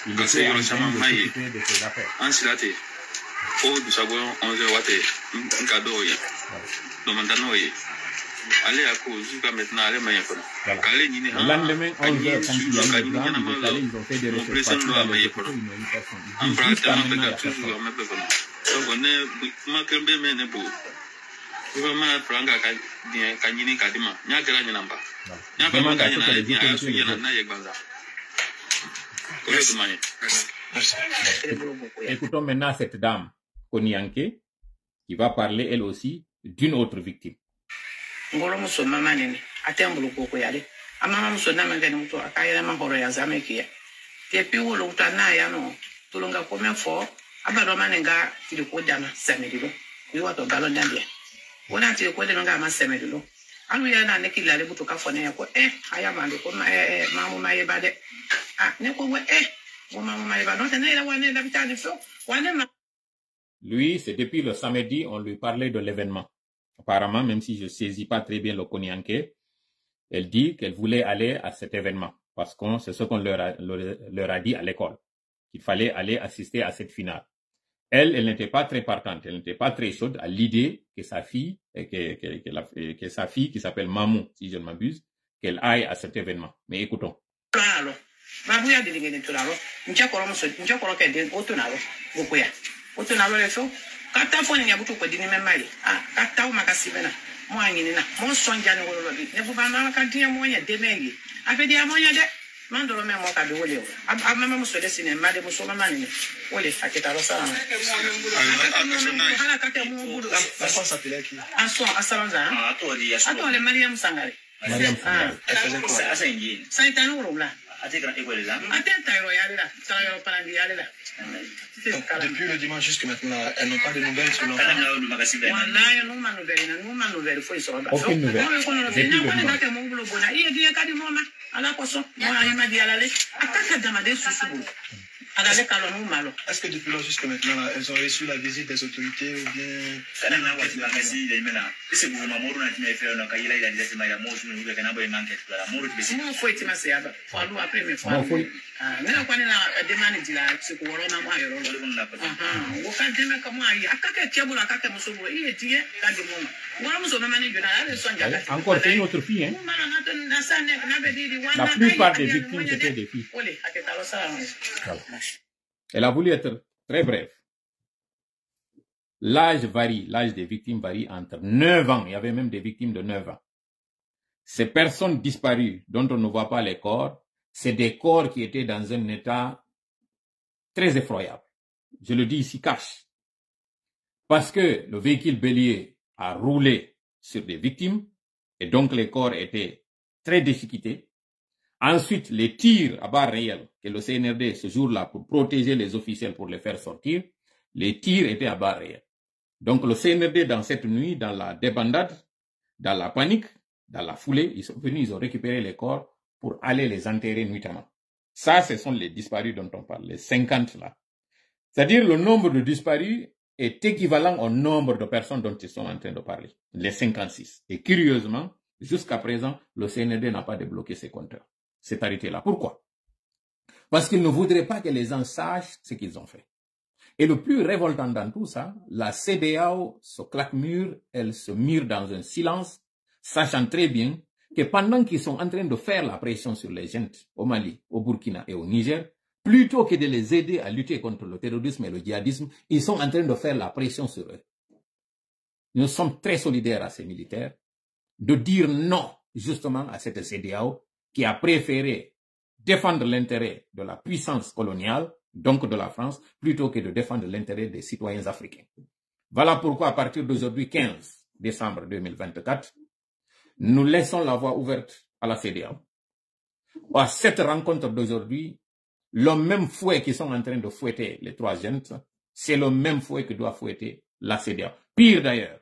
il était en train de s'occuper de ses affaires. En silate. O du sabon 11h wate nkado yi. Domandano yi. Le lendemain, 11h, quand il y a eu le drame, ils ont fait des recherches partout dans les hôpitaux, ils n'ont eu personne. Ils disent jusqu'à maintenant, il n'y a personne. Demande à ce que les autorités les aident. Écoutons maintenant cette dame, Konyanke, qui va parler elle aussi d'une autre victime. Ngolo muso mama nene atembulu koko yale amama muso na mangani muto akayela mahoro ya zamekia tepi wolo utana ya no tulunga kome fo abado manenga tilikojana semedilo yiwa to galo ndambia wona ti ko le nga ma semedilo alu ya na ne kilale buto ka fone ya ko aya mando ko mamu maye bade ne ko wo mamu maye bade no tena ila wane da bitani fo wane ma. Lui, c'est depuis le samedi, on lui parlait de l'événement. Apparemment, même si je ne saisis pas très bien le Konyanke, elle dit qu'elle voulait aller à cet événement parce que c'est ce qu'on leur a dit à l'école, qu'il fallait aller assister à cette finale. Elle n'était pas très partante, elle n'était pas très chaude à l'idée que sa fille, que sa fille qui s'appelle Mamou, si je ne m'abuse, qu'elle aille à cet événement. Mais écoutons. Kata fo ni abutu ko dini memali kata o makasibena mo angini na mo sonja ni wolo bi ne buba na ka dia mo nya de mengi afi dia mo nya de mandoro me mo ka be wole mama mo so de sine made mo so mama ni wole akita ro sala ala kata mo budu Comment s'appelait qui? Asalonza ato le Mariam Sangare Elle faisait quoi? Saitano Rola atenta royale là ça yo parandi yale là. Depuis le dimanche jusqu'à maintenant, elles n'ont pas de nouvelles sur l'enfant. Aucune nouvelle. Depuis le dimanche. Est-ce que depuis là jusqu'à maintenant, elles ont reçu la visite des autorités ou bien... Encore, c'est une autre fille, hein? La plupart des victimes, c'était des filles. Voilà. Elle a voulu être très brève. L'âge varie, l'âge des victimes varie entre 9 ans, il y avait même des victimes de 9 ans. Ces personnes disparues, dont on ne voit pas les corps, c'est des corps qui étaient dans un état très effroyable. Je le dis ici cash. Parce que le véhicule bélier a roulé sur des victimes, et donc les corps étaient très déchiquetés, Ensuite, les tirs à balles réelles que le CNRD, ce jour-là, pour protéger les officiels, pour les faire sortir, les tirs étaient à balles réelles. Donc le CNRD, dans cette nuit, dans la débandade, dans la panique, dans la foulée, ils sont venus, ils ont récupéré les corps pour aller les enterrer nuitamment. Ça, ce sont les disparus dont on parle, les 50 là. C'est-à-dire le nombre de disparus est équivalent au nombre de personnes dont ils sont en train de parler, les 56. Et curieusement, jusqu'à présent, le CNRD n'a pas débloqué ses compteurs. C'est arrêté là. Pourquoi? Parce qu'ils ne voudraient pas que les gens sachent ce qu'ils ont fait. Et le plus révoltant dans tout ça, la CEDEAO se claque mûr, elle se mire dans un silence, sachant très bien que pendant qu'ils sont en train de faire la pression sur les gens au Mali, au Burkina et au Niger, plutôt que de les aider à lutter contre le terrorisme et le djihadisme, ils sont en train de faire la pression sur eux. Nous sommes très solidaires à ces militaires de dire non, justement, à cette CEDEAO qui a préféré défendre l'intérêt de la puissance coloniale, donc de la France, plutôt que de défendre l'intérêt des citoyens africains. Voilà pourquoi, à partir d'aujourd'hui, 15 décembre 2024, nous laissons la voie ouverte à la CEDEAO. À cette rencontre d'aujourd'hui, le même fouet qu'ils sont en train de fouetter les trois jeunes, c'est le même fouet que doit fouetter la CEDEAO. Pire d'ailleurs,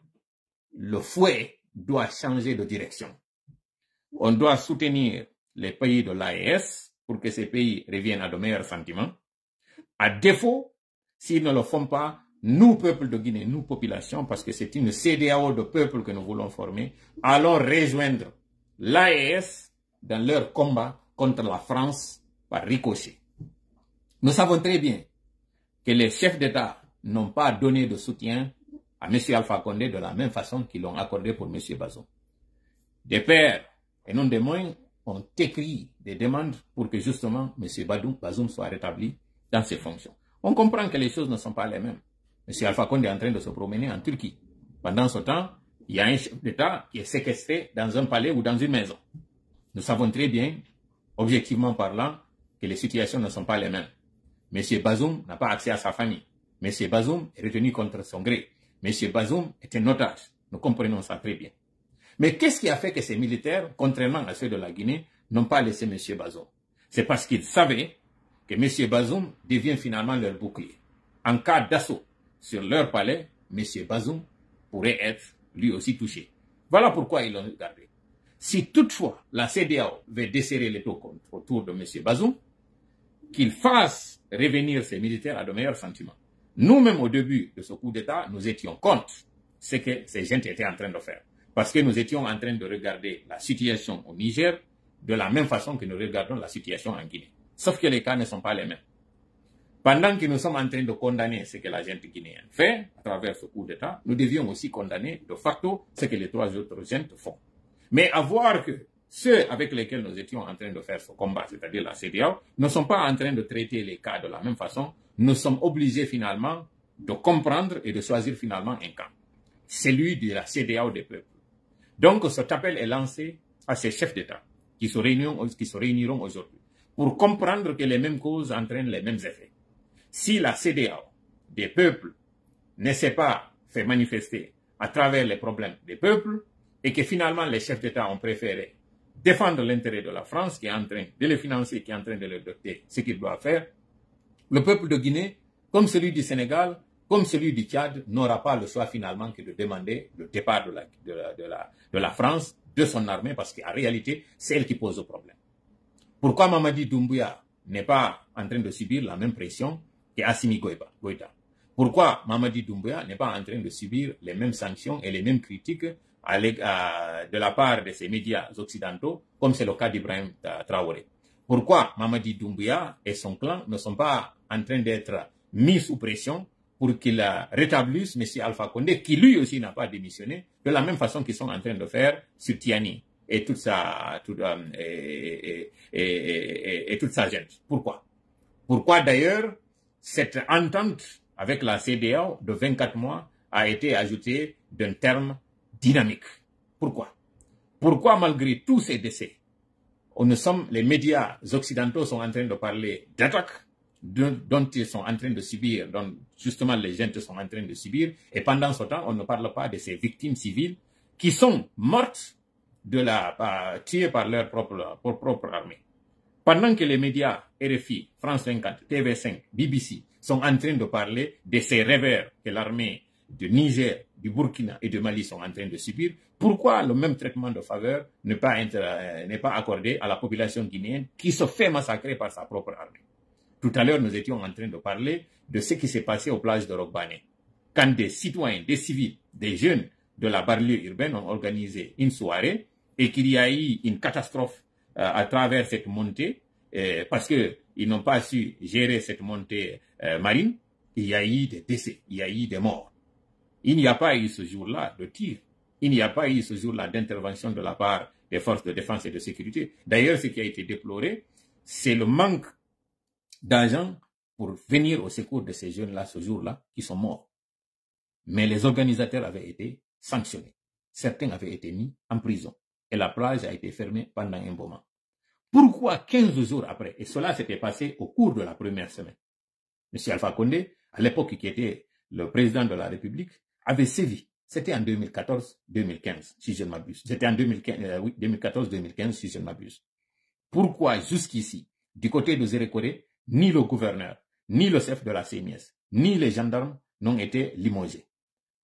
le fouet doit changer de direction. On doit soutenir les pays de l'AES pour que ces pays reviennent à de meilleurs sentiments. À défaut, s'ils ne le font pas, nous, peuple de Guinée, nous, population, parce que c'est une CEDEAO de peuple que nous voulons former, allons rejoindre l'AES dans leur combat contre la France par ricochet. Nous savons très bien que les chefs d'État n'ont pas donné de soutien à M. Alpha Condé de la même façon qu'ils l'ont accordé pour M. Bazoum. Des pères et non des moyens ont écrit des demandes pour que justement M. Bazoum soit rétabli dans ses fonctions. On comprend que les choses ne sont pas les mêmes. M. Alpha Condé est en train de se promener en Turquie. Pendant ce temps, il y a un chef d'État qui est séquestré dans un palais ou dans une maison. Nous savons très bien, objectivement parlant, que les situations ne sont pas les mêmes. M. Bazoum n'a pas accès à sa famille. M. Bazoum est retenu contre son gré. M. Bazoum est un otage. Nous comprenons ça très bien. Mais qu'est-ce qui a fait que ces militaires, contrairement à ceux de la Guinée, n'ont pas laissé M. Bazoum? C'est parce qu'ils savaient que M. Bazoum devient finalement leur bouclier. En cas d'assaut sur leur palais, M. Bazoum pourrait être lui aussi touché. Voilà pourquoi ils l'ont gardé. Si toutefois la CEDEAO veut desserrer les taux autour de M. Bazoum, qu'il fasse revenir ces militaires à de meilleurs sentiments. Nous-mêmes, au début de ce coup d'État, nous étions contre ce que ces gens étaient en train de faire. Parce que nous étions en train de regarder la situation au Niger de la même façon que nous regardons la situation en Guinée. Sauf que les cas ne sont pas les mêmes. Pendant que nous sommes en train de condamner ce que la gente guinéenne fait à travers ce coup d'État, nous devions aussi condamner de facto ce que les trois autres gens font. Mais à voir que ceux avec lesquels nous étions en train de faire ce combat, c'est-à-dire la CEDEAO, ne sont pas en train de traiter les cas de la même façon. Nous sommes obligés finalement de comprendre et de choisir finalement un camp. Celui de la CEDEAO des peuples. Donc cet appel est lancé à ces chefs d'État qui se réuniront aujourd'hui pour comprendre que les mêmes causes entraînent les mêmes effets. Si la CEDEAO des peuples ne s'est pas fait manifester à travers les problèmes des peuples et que finalement les chefs d'État ont préféré défendre l'intérêt de la France qui est en train de les financer, qui est en train de leur doter ce qu'ils doivent faire, le peuple de Guinée, comme celui du Sénégal, comme celui du Tchad, n'aura pas le choix finalement que de demander le départ de la France, de son armée, parce qu'en réalité, c'est elle qui pose le problème. Pourquoi Mamadi Doumbouya n'est pas en train de subir la même pression qu'Assimi Goïta? Pourquoi Mamadi Doumbouya n'est pas en train de subir les mêmes sanctions et les mêmes critiques de la part de ces médias occidentaux, comme c'est le cas d'Ibrahim Traoré? Pourquoi Mamadi Doumbouya et son clan ne sont pas en train d'être mis sous pression pour qu'ils rétablissent M. Alpha Condé, qui lui aussi n'a pas démissionné, de la même façon qu'ils sont en train de faire sur Tiani et toute sa gente? Pourquoi? Pourquoi d'ailleurs cette entente avec la CEDEAO de 24 mois a été ajoutée d'un terme dynamique? Pourquoi? Pourquoi malgré tous ces décès, les médias occidentaux sont en train de parler d'attaques dont ils sont en train de subir, dont justement les gens sont en train de subir, et pendant ce temps, on ne parle pas de ces victimes civiles qui sont mortes tuées par leur propre armée. Pendant que les médias RFI, France 50, TV5, BBC sont en train de parler de ces revers que l'armée du Niger, du Burkina et du Mali sont en train de subir, pourquoi le même traitement de faveur n'est pas accordé à la population guinéenne qui se fait massacrer par sa propre armée? Tout à l'heure, nous étions en train de parler de ce qui s'est passé aux plages de Rogbane, quand des citoyens, des civils, des jeunes de la banlieue urbaine ont organisé une soirée et qu'il y a eu une catastrophe à travers cette montée, parce qu'ils n'ont pas su gérer cette montée marine. Il y a eu des décès, il y a eu des morts. Il n'y a pas eu ce jour-là de tir. Il n'y a pas eu ce jour-là d'intervention de la part des forces de défense et de sécurité. D'ailleurs, ce qui a été déploré, c'est le manque d'argent pour venir au secours de ces jeunes-là ce jour-là qui sont morts. Mais les organisateurs avaient été sanctionnés. Certains avaient été mis en prison. Et la plage a été fermée pendant un moment. Pourquoi 15 jours après, et cela s'était passé au cours de la première semaine, M. Alpha Condé, à l'époque qui était le président de la République, avait sévi. C'était en 2014-2015, si je ne m'abuse. C'était en 2014-2015, si je ne m'abuse. Pourquoi jusqu'ici, du côté de Zérékoré, ni le gouverneur, ni le chef de la CNIS, ni les gendarmes n'ont été limogés?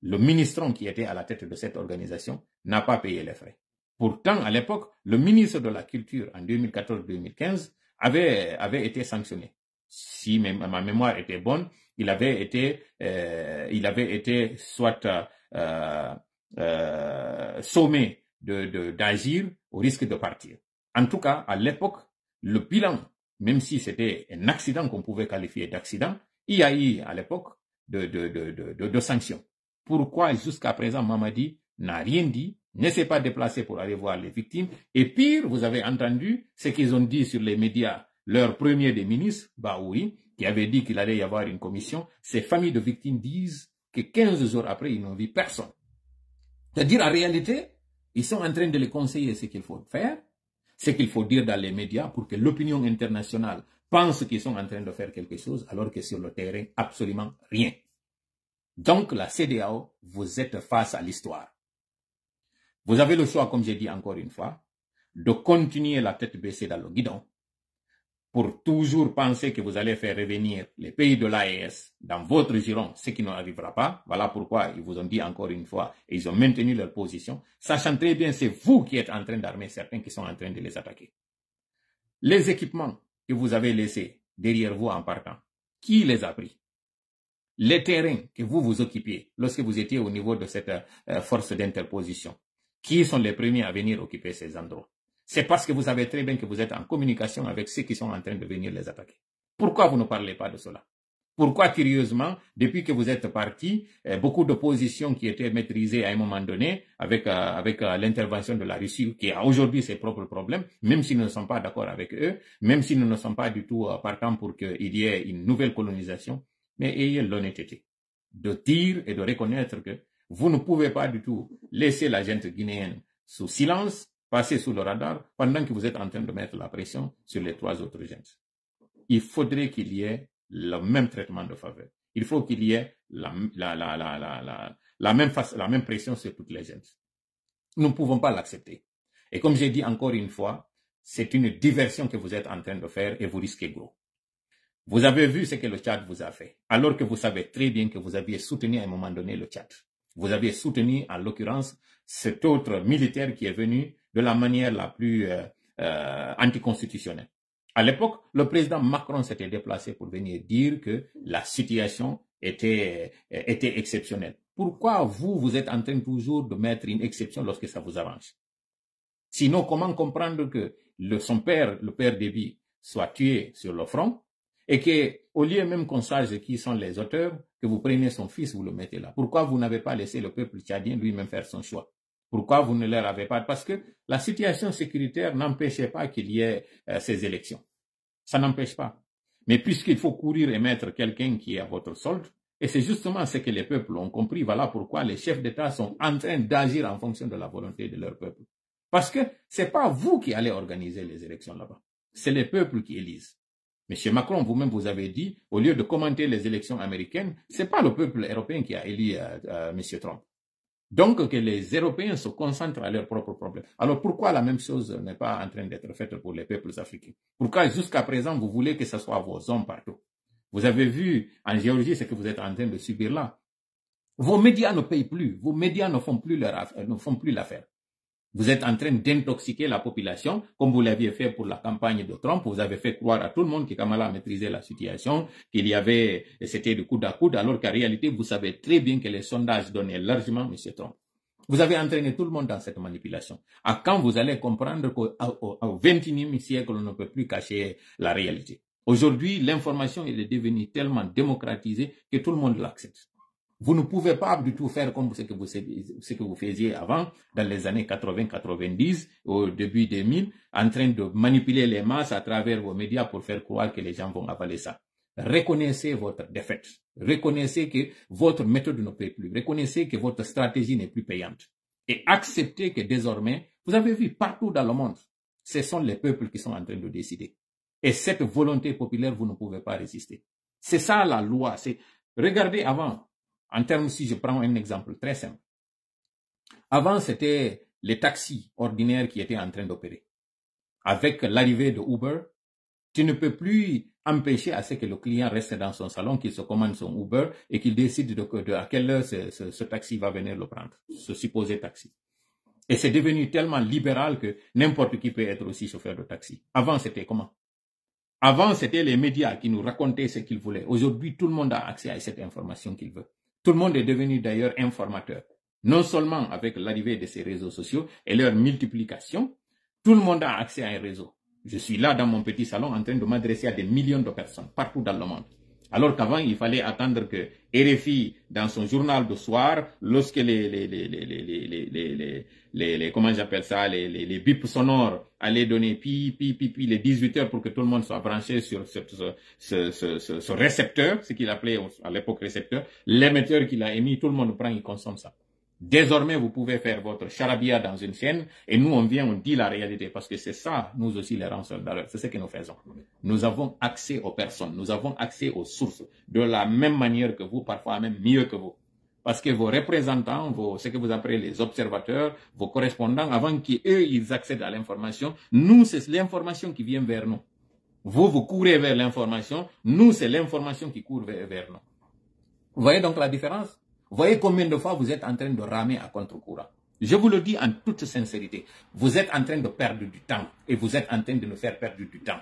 Le ministre qui était à la tête de cette organisation n'a pas payé les frais. Pourtant, à l'époque, le ministre de la Culture, en 2014-2015, avait été sanctionné. Si ma mémoire était bonne, il avait été soit sommé d'agir au risque de partir. En tout cas, à l'époque, le bilan, même si c'était un accident qu'on pouvait qualifier d'accident, il y a eu à l'époque de sanctions. Pourquoi jusqu'à présent Mamadi n'a rien dit, ne s'est pas déplacé pour aller voir les victimes? Et pire, vous avez entendu ce qu'ils ont dit sur les médias, leur premier des ministres, Baoui, qui avait dit qu'il allait y avoir une commission. Ces familles de victimes disent que 15 jours après, ils n'ont vu personne. C'est-à-dire, en réalité, ils sont en train de les conseiller ce qu'il faut faire, ce qu'il faut dire dans les médias pour que l'opinion internationale pense qu'ils sont en train de faire quelque chose, alors que sur le terrain, absolument rien. Donc, la CEDEAO, vous êtes face à l'histoire. Vous avez le choix, comme j'ai dit encore une fois, de continuer la tête baissée dans le guidon pour toujours penser que vous allez faire revenir les pays de l'AES dans votre giron, ce qui n'arrivera pas. Voilà pourquoi ils vous ont dit encore une fois, et ils ont maintenu leur position, sachant très bien c'est vous qui êtes en train d'armer certains qui sont en train de les attaquer. Les équipements que vous avez laissés derrière vous en partant, qui les a pris? Les terrains que vous occupiez lorsque vous étiez au niveau de cette force d'interposition, qui sont les premiers à venir occuper ces endroits? C'est parce que vous savez très bien que vous êtes en communication avec ceux qui sont en train de venir les attaquer. Pourquoi vous ne parlez pas de cela? Pourquoi, curieusement, depuis que vous êtes parti, beaucoup d'oppositions qui étaient maîtrisées à un moment donné avec l'intervention de la Russie, qui a aujourd'hui ses propres problèmes, même si nous ne sommes pas d'accord avec eux, même si nous ne sommes pas du tout partants pour qu'il y ait une nouvelle colonisation, mais ayez l'honnêteté de dire et de reconnaître que vous ne pouvez pas du tout laisser la gente guinéenne sous silence, passer sous le radar, pendant que vous êtes en train de mettre la pression sur les 3 autres gentes. Il faudrait qu'il y ait le même traitement de faveur. Il faut qu'il y ait la même pression sur toutes les gentes. Nous ne pouvons pas l'accepter. Et comme j'ai dit encore une fois, c'est une diversion que vous êtes en train de faire et vous risquez gros. Vous avez vu ce que le Tchad vous a fait, alors que vous savez très bien que vous aviez soutenu à un moment donné le Tchad. Vous aviez soutenu, en l'occurrence, cet autre militaire qui est venu de la manière la plus anticonstitutionnelle. À l'époque, le président Macron s'était déplacé pour venir dire que la situation était exceptionnelle. Pourquoi vous êtes en train toujours de mettre une exception lorsque ça vous arrange? Sinon, comment comprendre que son père, le père Déby, soit tué sur le front et qu'au lieu même qu'on sache qui sont les auteurs, que vous preniez son fils, vous le mettez là? Pourquoi vous n'avez pas laissé le peuple tchadien lui-même faire son choix? Pourquoi vous ne leur avez pas? Parce que la situation sécuritaire n'empêchait pas qu'il y ait ces élections. Ça n'empêche pas. Mais puisqu'il faut courir et mettre quelqu'un qui est à votre solde, et c'est justement ce que les peuples ont compris, voilà pourquoi les chefs d'État sont en train d'agir en fonction de la volonté de leur peuple. Parce que c'est pas vous qui allez organiser les élections là-bas. C'est les peuples qui élisent. Monsieur Macron, vous-même, vous avez dit, au lieu de commenter les élections américaines, c'est pas le peuple européen qui a élu Monsieur Trump. Donc, que les Européens se concentrent à leurs propres problèmes. Alors, pourquoi la même chose n'est pas en train d'être faite pour les peuples africains? Pourquoi, jusqu'à présent, vous voulez que ce soit vos hommes partout? Vous avez vu en Géorgie ce que vous êtes en train de subir là. Vos médias ne payent plus. Vos médias ne font plus l'affaire. Vous êtes en train d'intoxiquer la population, comme vous l'aviez fait pour la campagne de Trump. Vous avez fait croire à tout le monde que Kamala maîtrisait la situation, qu'il y avait, c'était de coude à coude, alors qu'en réalité, vous savez très bien que les sondages donnaient largement M. Trump. Vous avez entraîné tout le monde dans cette manipulation. À quand vous allez comprendre qu'au XXIe siècle, on ne peut plus cacher la réalité. Aujourd'hui, l'information est devenue tellement démocratisée que tout le monde l'accepte. Vous ne pouvez pas du tout faire comme ce que vous faisiez avant, dans les années 80-90, au début 2000, en train de manipuler les masses à travers vos médias pour faire croire que les gens vont avaler ça. Reconnaissez votre défaite. Reconnaissez que votre méthode ne paye plus. Reconnaissez que votre stratégie n'est plus payante. Et acceptez que désormais, vous avez vu partout dans le monde, ce sont les peuples qui sont en train de décider. Et cette volonté populaire, vous ne pouvez pas résister. C'est ça la loi. Regardez avant. En termes, si je prends un exemple très simple. Avant, c'était les taxis ordinaires qui étaient en train d'opérer. Avec l'arrivée de Uber, tu ne peux plus empêcher à ce que le client reste dans son salon, qu'il se commande son Uber et qu'il décide à quelle heure ce taxi va venir le prendre, ce supposé taxi. Et c'est devenu tellement libéral que n'importe qui peut être aussi chauffeur de taxi. Avant, c'était comment? Avant, c'était les médias qui nous racontaient ce qu'ils voulaient. Aujourd'hui, tout le monde a accès à cette information qu'il veut. Tout le monde est devenu d'ailleurs informateur. Non seulement avec l'arrivée de ces réseaux sociaux et leur multiplication, tout le monde a accès à un réseau. Je suis là dans mon petit salon en train de m'adresser à des millions de personnes partout dans le monde. Alors qu'avant, il fallait attendre que RFI, dans son journal de soir, lorsque comment j'appelle ça, les bips sonores allaient donner les 18 heures pour que tout le monde soit branché sur ce récepteur, ce qu'il appelait à l'époque récepteur, l'émetteur qu'il a émis, tout le monde prend, il consomme ça. Désormais, vous pouvez faire votre charabia dans une chaîne et nous, on vient, on dit la réalité parce que c'est ça, nous aussi, les lanceurs d'alerte. C'est ce que nous faisons. Nous avons accès aux personnes, nous avons accès aux sources de la même manière que vous, parfois même mieux que vous. Parce que vos représentants, ce que vous appelez les observateurs, vos correspondants, avant qu'eux, ils accèdent à l'information, nous, c'est l'information qui vient vers nous. Vous courez vers l'information, nous, c'est l'information qui court vers nous. Vous voyez donc la différence? Vous voyez combien de fois vous êtes en train de ramer à contre-courant. Je vous le dis en toute sincérité. Vous êtes en train de perdre du temps et vous êtes en train de nous faire perdre du temps.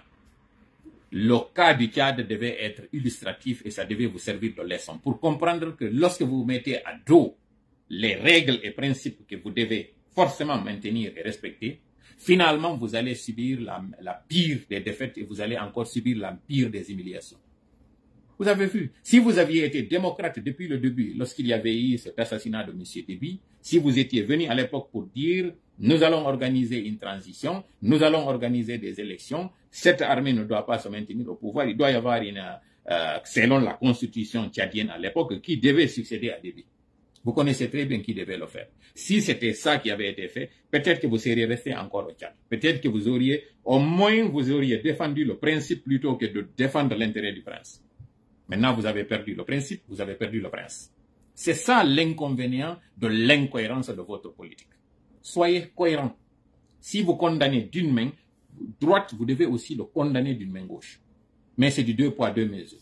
Le cas du Tchad devait être illustratif et ça devait vous servir de leçon pour comprendre que lorsque vous mettez à dos les règles et principes que vous devez forcément maintenir et respecter, finalement vous allez subir la pire des défaites et vous allez encore subir la pire des humiliations. Vous avez vu, si vous aviez été démocrate depuis le début, lorsqu'il y avait eu cet assassinat de M. Déby, si vous étiez venu à l'époque pour dire « nous allons organiser une transition, nous allons organiser des élections, cette armée ne doit pas se maintenir au pouvoir, il doit y avoir selon la constitution tchadienne à l'époque, qui devait succéder à Déby. » Vous connaissez très bien qui devait le faire. Si c'était ça qui avait été fait, peut-être que vous seriez resté encore au Tchad. Peut-être que au moins vous auriez défendu le principe plutôt que de défendre l'intérêt du prince. Maintenant, vous avez perdu le principe, vous avez perdu le prince. C'est ça l'inconvénient de l'incohérence de votre politique. Soyez cohérent. Si vous condamnez d'une main droite, vous devez aussi le condamner d'une main gauche. Mais c'est du 2 poids 2 mesures.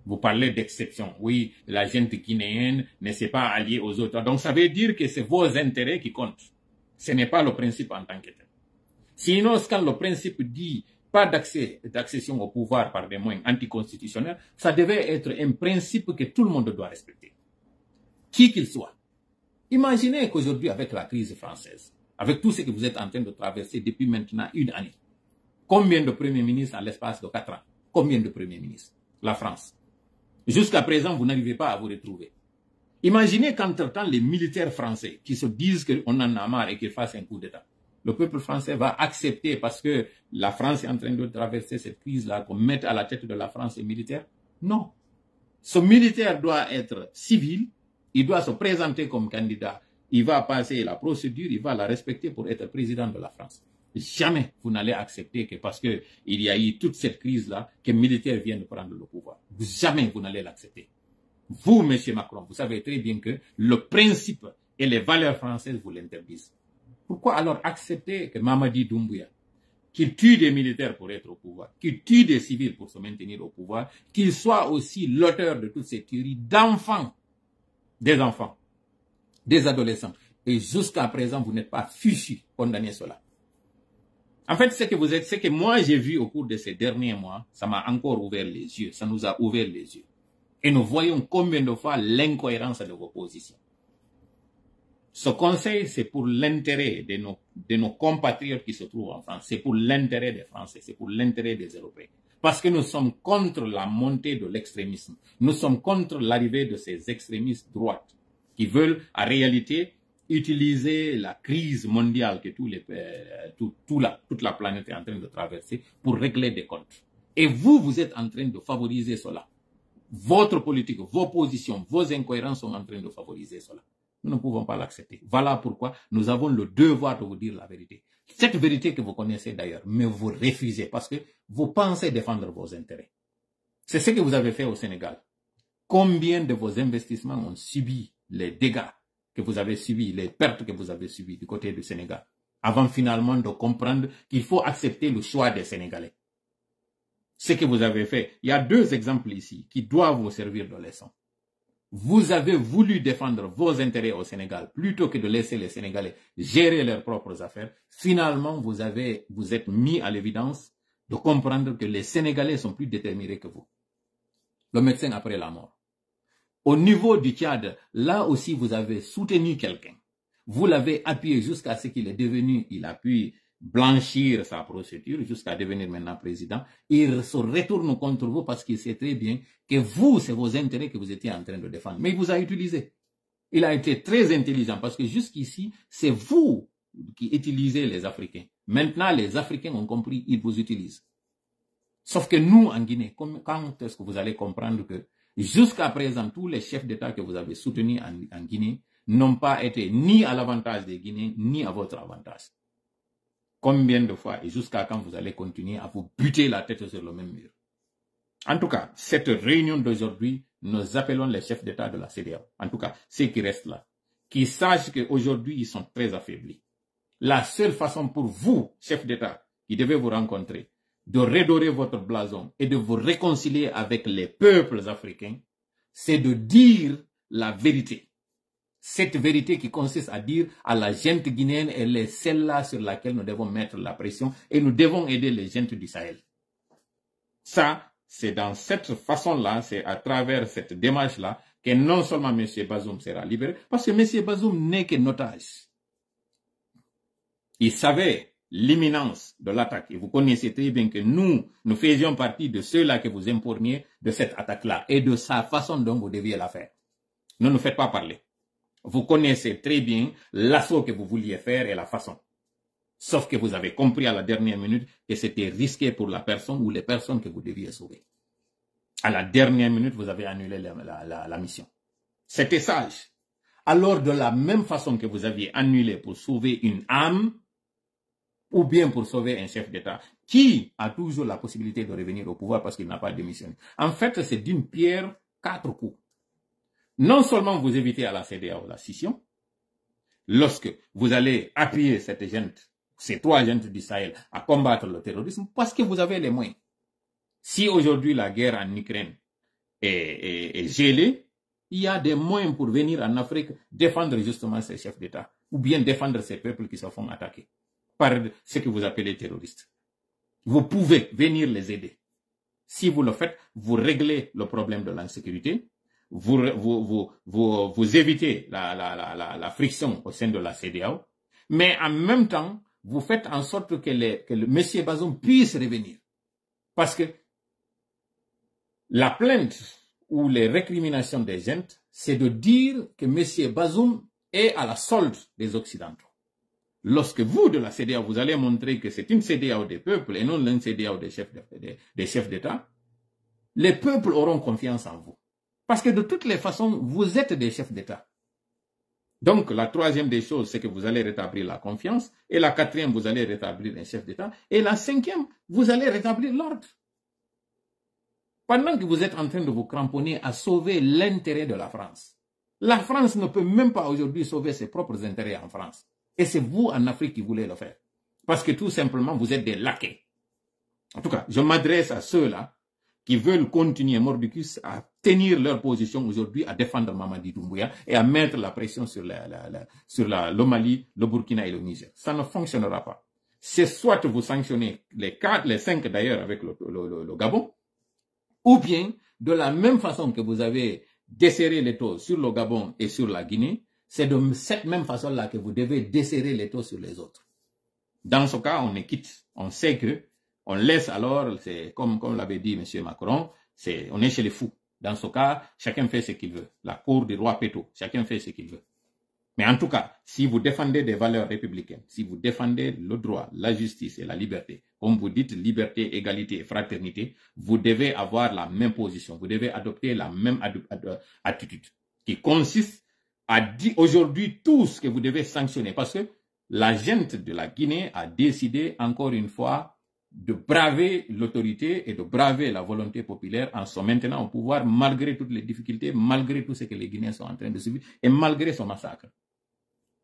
Vous parlez d'exception. Oui, la gente guinéenne ne s'est pas alliée aux autres. Donc ça veut dire que c'est vos intérêts qui comptent. Ce n'est pas le principe en tant que tel. Sinon, quand le principe dit pas d'accession au pouvoir par des moyens anticonstitutionnels, ça devait être un principe que tout le monde doit respecter. Qui qu'il soit. Imaginez qu'aujourd'hui, avec la crise française, avec tout ce que vous êtes en train de traverser depuis maintenant une année, combien de premiers ministres à l'espace de 4 ans? Combien de premiers ministres? La France. Jusqu'à présent, vous n'arrivez pas à vous retrouver. Imaginez qu'entre-temps, les militaires français qui se disent qu'on en a marre et qu'ils fassent un coup d'État. Le peuple français va accepter parce que la France est en train de traverser cette crise-là, qu'on mette à la tête de la France un militaire? Non. Ce militaire doit être civil, il doit se présenter comme candidat, il va passer la procédure, il va la respecter pour être président de la France. Jamais vous n'allez accepter que parce qu'il y a eu toute cette crise-là, qu'un militaire vienne prendre le pouvoir. Jamais vous n'allez l'accepter. Vous, M. Macron, vous savez très bien que le principe et les valeurs françaises vous l'interdisent. Pourquoi alors accepter que Mamadi Doumbouya, qu'il tue des militaires pour être au pouvoir, qu'il tue des civils pour se maintenir au pouvoir, qu'il soit aussi l'auteur de toutes ces tueries d'enfants, des adolescents. Et jusqu'à présent, vous n'êtes pas fichu condamné cela. En fait, ce que moi j'ai vu au cours de ces derniers mois, ça m'a encore ouvert les yeux, ça nous a ouvert les yeux. Et nous voyons combien de fois l'incohérence de vos positions. Ce conseil, c'est pour l'intérêt de nos compatriotes qui se trouvent en France. C'est pour l'intérêt des Français, c'est pour l'intérêt des Européens. Parce que nous sommes contre la montée de l'extrémisme. Nous sommes contre l'arrivée de ces extrémistes droites qui veulent, en réalité, utiliser la crise mondiale que toute la planète est en train de traverser pour régler des comptes. Et vous êtes en train de favoriser cela. Votre politique, vos positions, vos incohérences sont en train de favoriser cela. Nous ne pouvons pas l'accepter. Voilà pourquoi nous avons le devoir de vous dire la vérité. Cette vérité que vous connaissez d'ailleurs, mais vous refusez parce que vous pensez défendre vos intérêts. C'est ce que vous avez fait au Sénégal. Combien de vos investissements ont subi les dégâts que vous avez subis, les pertes que vous avez subies du côté du Sénégal, avant finalement de comprendre qu'il faut accepter le choix des Sénégalais. Ce que vous avez fait, il y a deux exemples ici qui doivent vous servir de leçon. Vous avez voulu défendre vos intérêts au Sénégal plutôt que de laisser les Sénégalais gérer leurs propres affaires. Finalement, vous êtes mis à l'évidence de comprendre que les Sénégalais sont plus déterminés que vous. Le médecin après la mort. Au niveau du Tchad, là aussi vous avez soutenu quelqu'un. Vous l'avez appuyé jusqu'à ce qu'il est devenu, il a pu blanchir sa procédure jusqu'à devenir maintenant président. Il se retourne contre vous parce qu'il sait très bien que vous, c'est vos intérêts que vous étiez en train de défendre. Mais il vous a utilisé. Il a été très intelligent parce que jusqu'ici, c'est vous qui utilisez les Africains. Maintenant, les Africains ont compris, ils vous utilisent. Sauf que nous, en Guinée, quand est-ce que vous allez comprendre que jusqu'à présent, tous les chefs d'État que vous avez soutenus en Guinée n'ont pas été ni à l'avantage des Guinéens, ni à votre avantage. Combien de fois et jusqu'à quand vous allez continuer à vous buter la tête sur le même mur? En tout cas, cette réunion d'aujourd'hui, nous appelons les chefs d'État de la CEDEAO. En tout cas, ceux qui restent là, qui sachent qu'aujourd'hui, ils sont très affaiblis. La seule façon pour vous, chefs d'État, qui devez vous rencontrer, de redorer votre blason et de vous réconcilier avec les peuples africains, c'est de dire la vérité. Cette vérité qui consiste à dire à la gente guinéenne, elle est celle-là sur laquelle nous devons mettre la pression et nous devons aider les gentes du Sahel. Ça, c'est dans cette façon-là, c'est à travers cette démarche-là que non seulement M. Bazoum sera libéré, parce que M. Bazoum n'est qu'un otage. Il savait l'imminence de l'attaque. Et vous connaissez très bien que nous faisions partie de ceux-là que vous informiez de cette attaque-là et de sa façon dont vous deviez la faire. Ne nous faites pas parler. Vous connaissez très bien l'assaut que vous vouliez faire et la façon. Sauf que vous avez compris à la dernière minute que c'était risqué pour la personne ou les personnes que vous deviez sauver. À la dernière minute, vous avez annulé la mission. C'était sage. Alors, de la même façon que vous aviez annulé pour sauver une âme, ou bien pour sauver un chef d'État, qui a toujours la possibilité de revenir au pouvoir parce qu'il n'a pas démissionné. En fait, c'est d'une pierre 4 coups. Non seulement vous évitez à la CEDEAO la scission, lorsque vous allez appuyer cette gente, ces trois gentes du Sahel à combattre le terrorisme, parce que vous avez les moyens. Si aujourd'hui la guerre en Ukraine est gelée, il y a des moyens pour venir en Afrique défendre justement ces chefs d'État, ou bien défendre ces peuples qui se font attaquer par ce que vous appelez terroristes. Vous pouvez venir les aider. Si vous le faites, vous réglez le problème de l'insécurité, vous évitez la friction au sein de la CEDEAO, mais en même temps, vous faites en sorte que le M. Bazoum puisse revenir. Parce que la plainte ou les récriminations des gens, c'est de dire que M. Bazoum est à la solde des Occidentaux. Lorsque vous, de la CEDEAO, vous allez montrer que c'est une CEDEAO des peuples et non une CEDEAO des chefs d'État, les peuples auront confiance en vous. Parce que de toutes les façons, vous êtes des chefs d'État. Donc, la troisième des choses, c'est que vous allez rétablir la confiance. Et la quatrième, vous allez rétablir un chef d'État. Et la cinquième, vous allez rétablir l'ordre. Pendant que vous êtes en train de vous cramponner à sauver l'intérêt de la France, La France ne peut même pas aujourd'hui sauver ses propres intérêts en France. Et c'est vous en Afrique qui voulez le faire. Parce que tout simplement, vous êtes des laquais. En tout cas, je m'adresse à ceux-là qui veulent continuer mordicus à tenir leur position aujourd'hui, à défendre Mamadi Doumbouya et à mettre la pression sur le Mali, le Burkina et le Niger. Ça ne fonctionnera pas. C'est soit vous sanctionnez les 5 d'ailleurs avec le Gabon, ou bien de la même façon que vous avez desserré les taux sur le Gabon et sur la Guinée, c'est de cette même façon-là que vous devez desserrer les taux sur les autres. Dans ce cas, on est quitte. On sait que on laisse alors, c'est comme l'avait dit M. Macron, on est chez les fous. Dans ce cas, chacun fait ce qu'il veut. La cour du roi Péto, chacun fait ce qu'il veut. Mais en tout cas, si vous défendez des valeurs républicaines, si vous défendez le droit, la justice et la liberté, comme vous dites liberté, égalité et fraternité, vous devez avoir la même position. Vous devez adopter la même attitude qui consiste à dire aujourd'hui tout ce que vous devez sanctionner. Parce que la gente de la Guinée a décidé encore une fois de braver l'autorité et de braver la volonté populaire en sont maintenant au pouvoir malgré toutes les difficultés, malgré tout ce que les Guinéens sont en train de subir et malgré son massacre.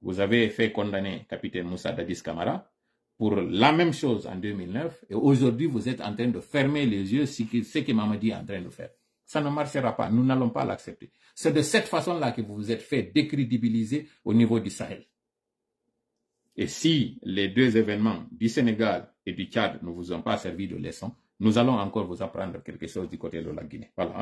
Vous avez fait condamner capitaine Moussa Dadis Camara pour la même chose en 2009 et aujourd'hui vous êtes en train de fermer les yeux sur ce que Mamadi est en train de faire. Ça ne marchera pas, nous n'allons pas l'accepter. C'est de cette façon-là que vous vous êtes fait décrédibiliser au niveau du Sahel. Et si les deux événements du Sénégal et du Tchad ne vous ont pas servi de leçon, nous allons encore vous apprendre quelque chose du côté de la Guinée. Voilà.